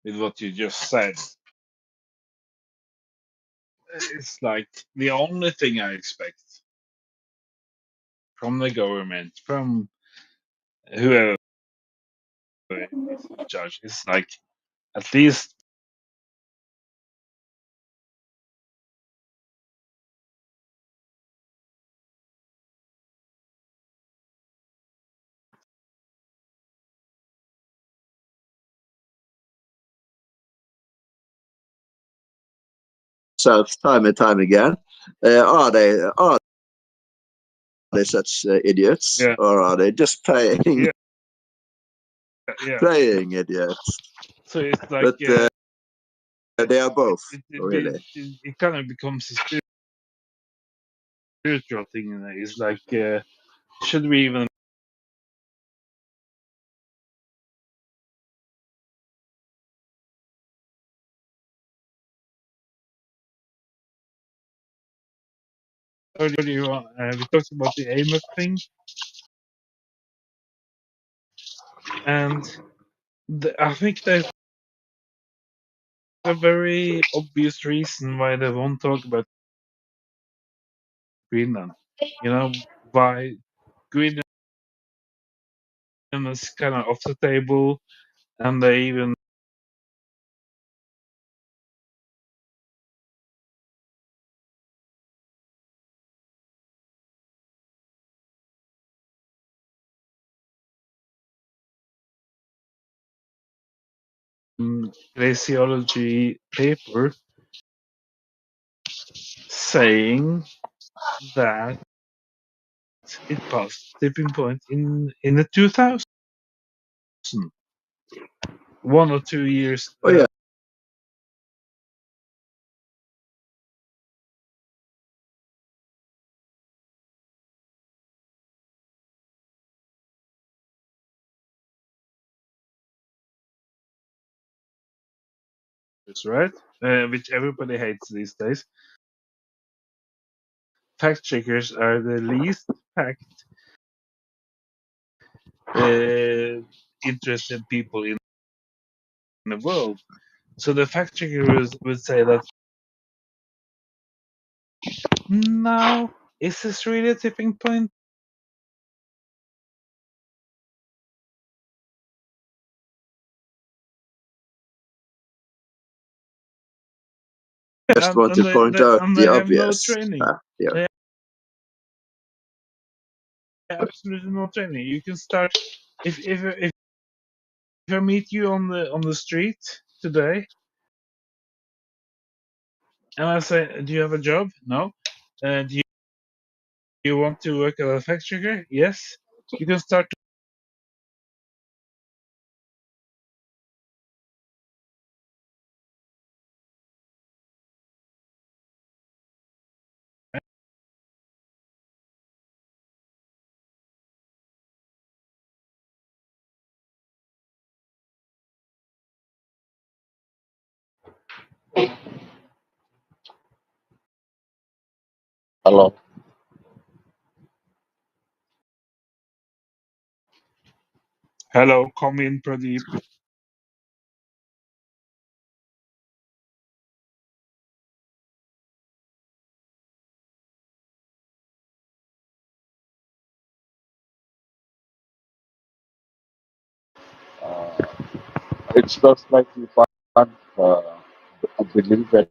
with what you just said. It's like the only thing I expect from the government, from whoever is in charge, is like at least So time and time again, are they such idiots, yeah, or are they just playing yeah. playing idiots? So it's like But they are both, really. it kind of becomes a spiritual thing. It's like should we even earlier we talked about the AMOC thing, and I think there's a very obvious reason why they won't talk about Greenland. You know, why Greenland is kind of off the table, and they even glaciology paper saying that it passed tipping point in the 2000, 1 or 2 years Oh yeah, right? Which everybody hates these days. Fact checkers are the least interested people in the world. So the fact checker would say that now, is this really a tipping point? Just want to point out and the they have no obvious training. fact here. Absolutely no training. You can start if I meet you on the street today, and I say, "Do you have a job?" No. Do you want to work as a fact checker? Yes. You can start. Hello. Hello, come in, Pradeep. It's just like you can't believe that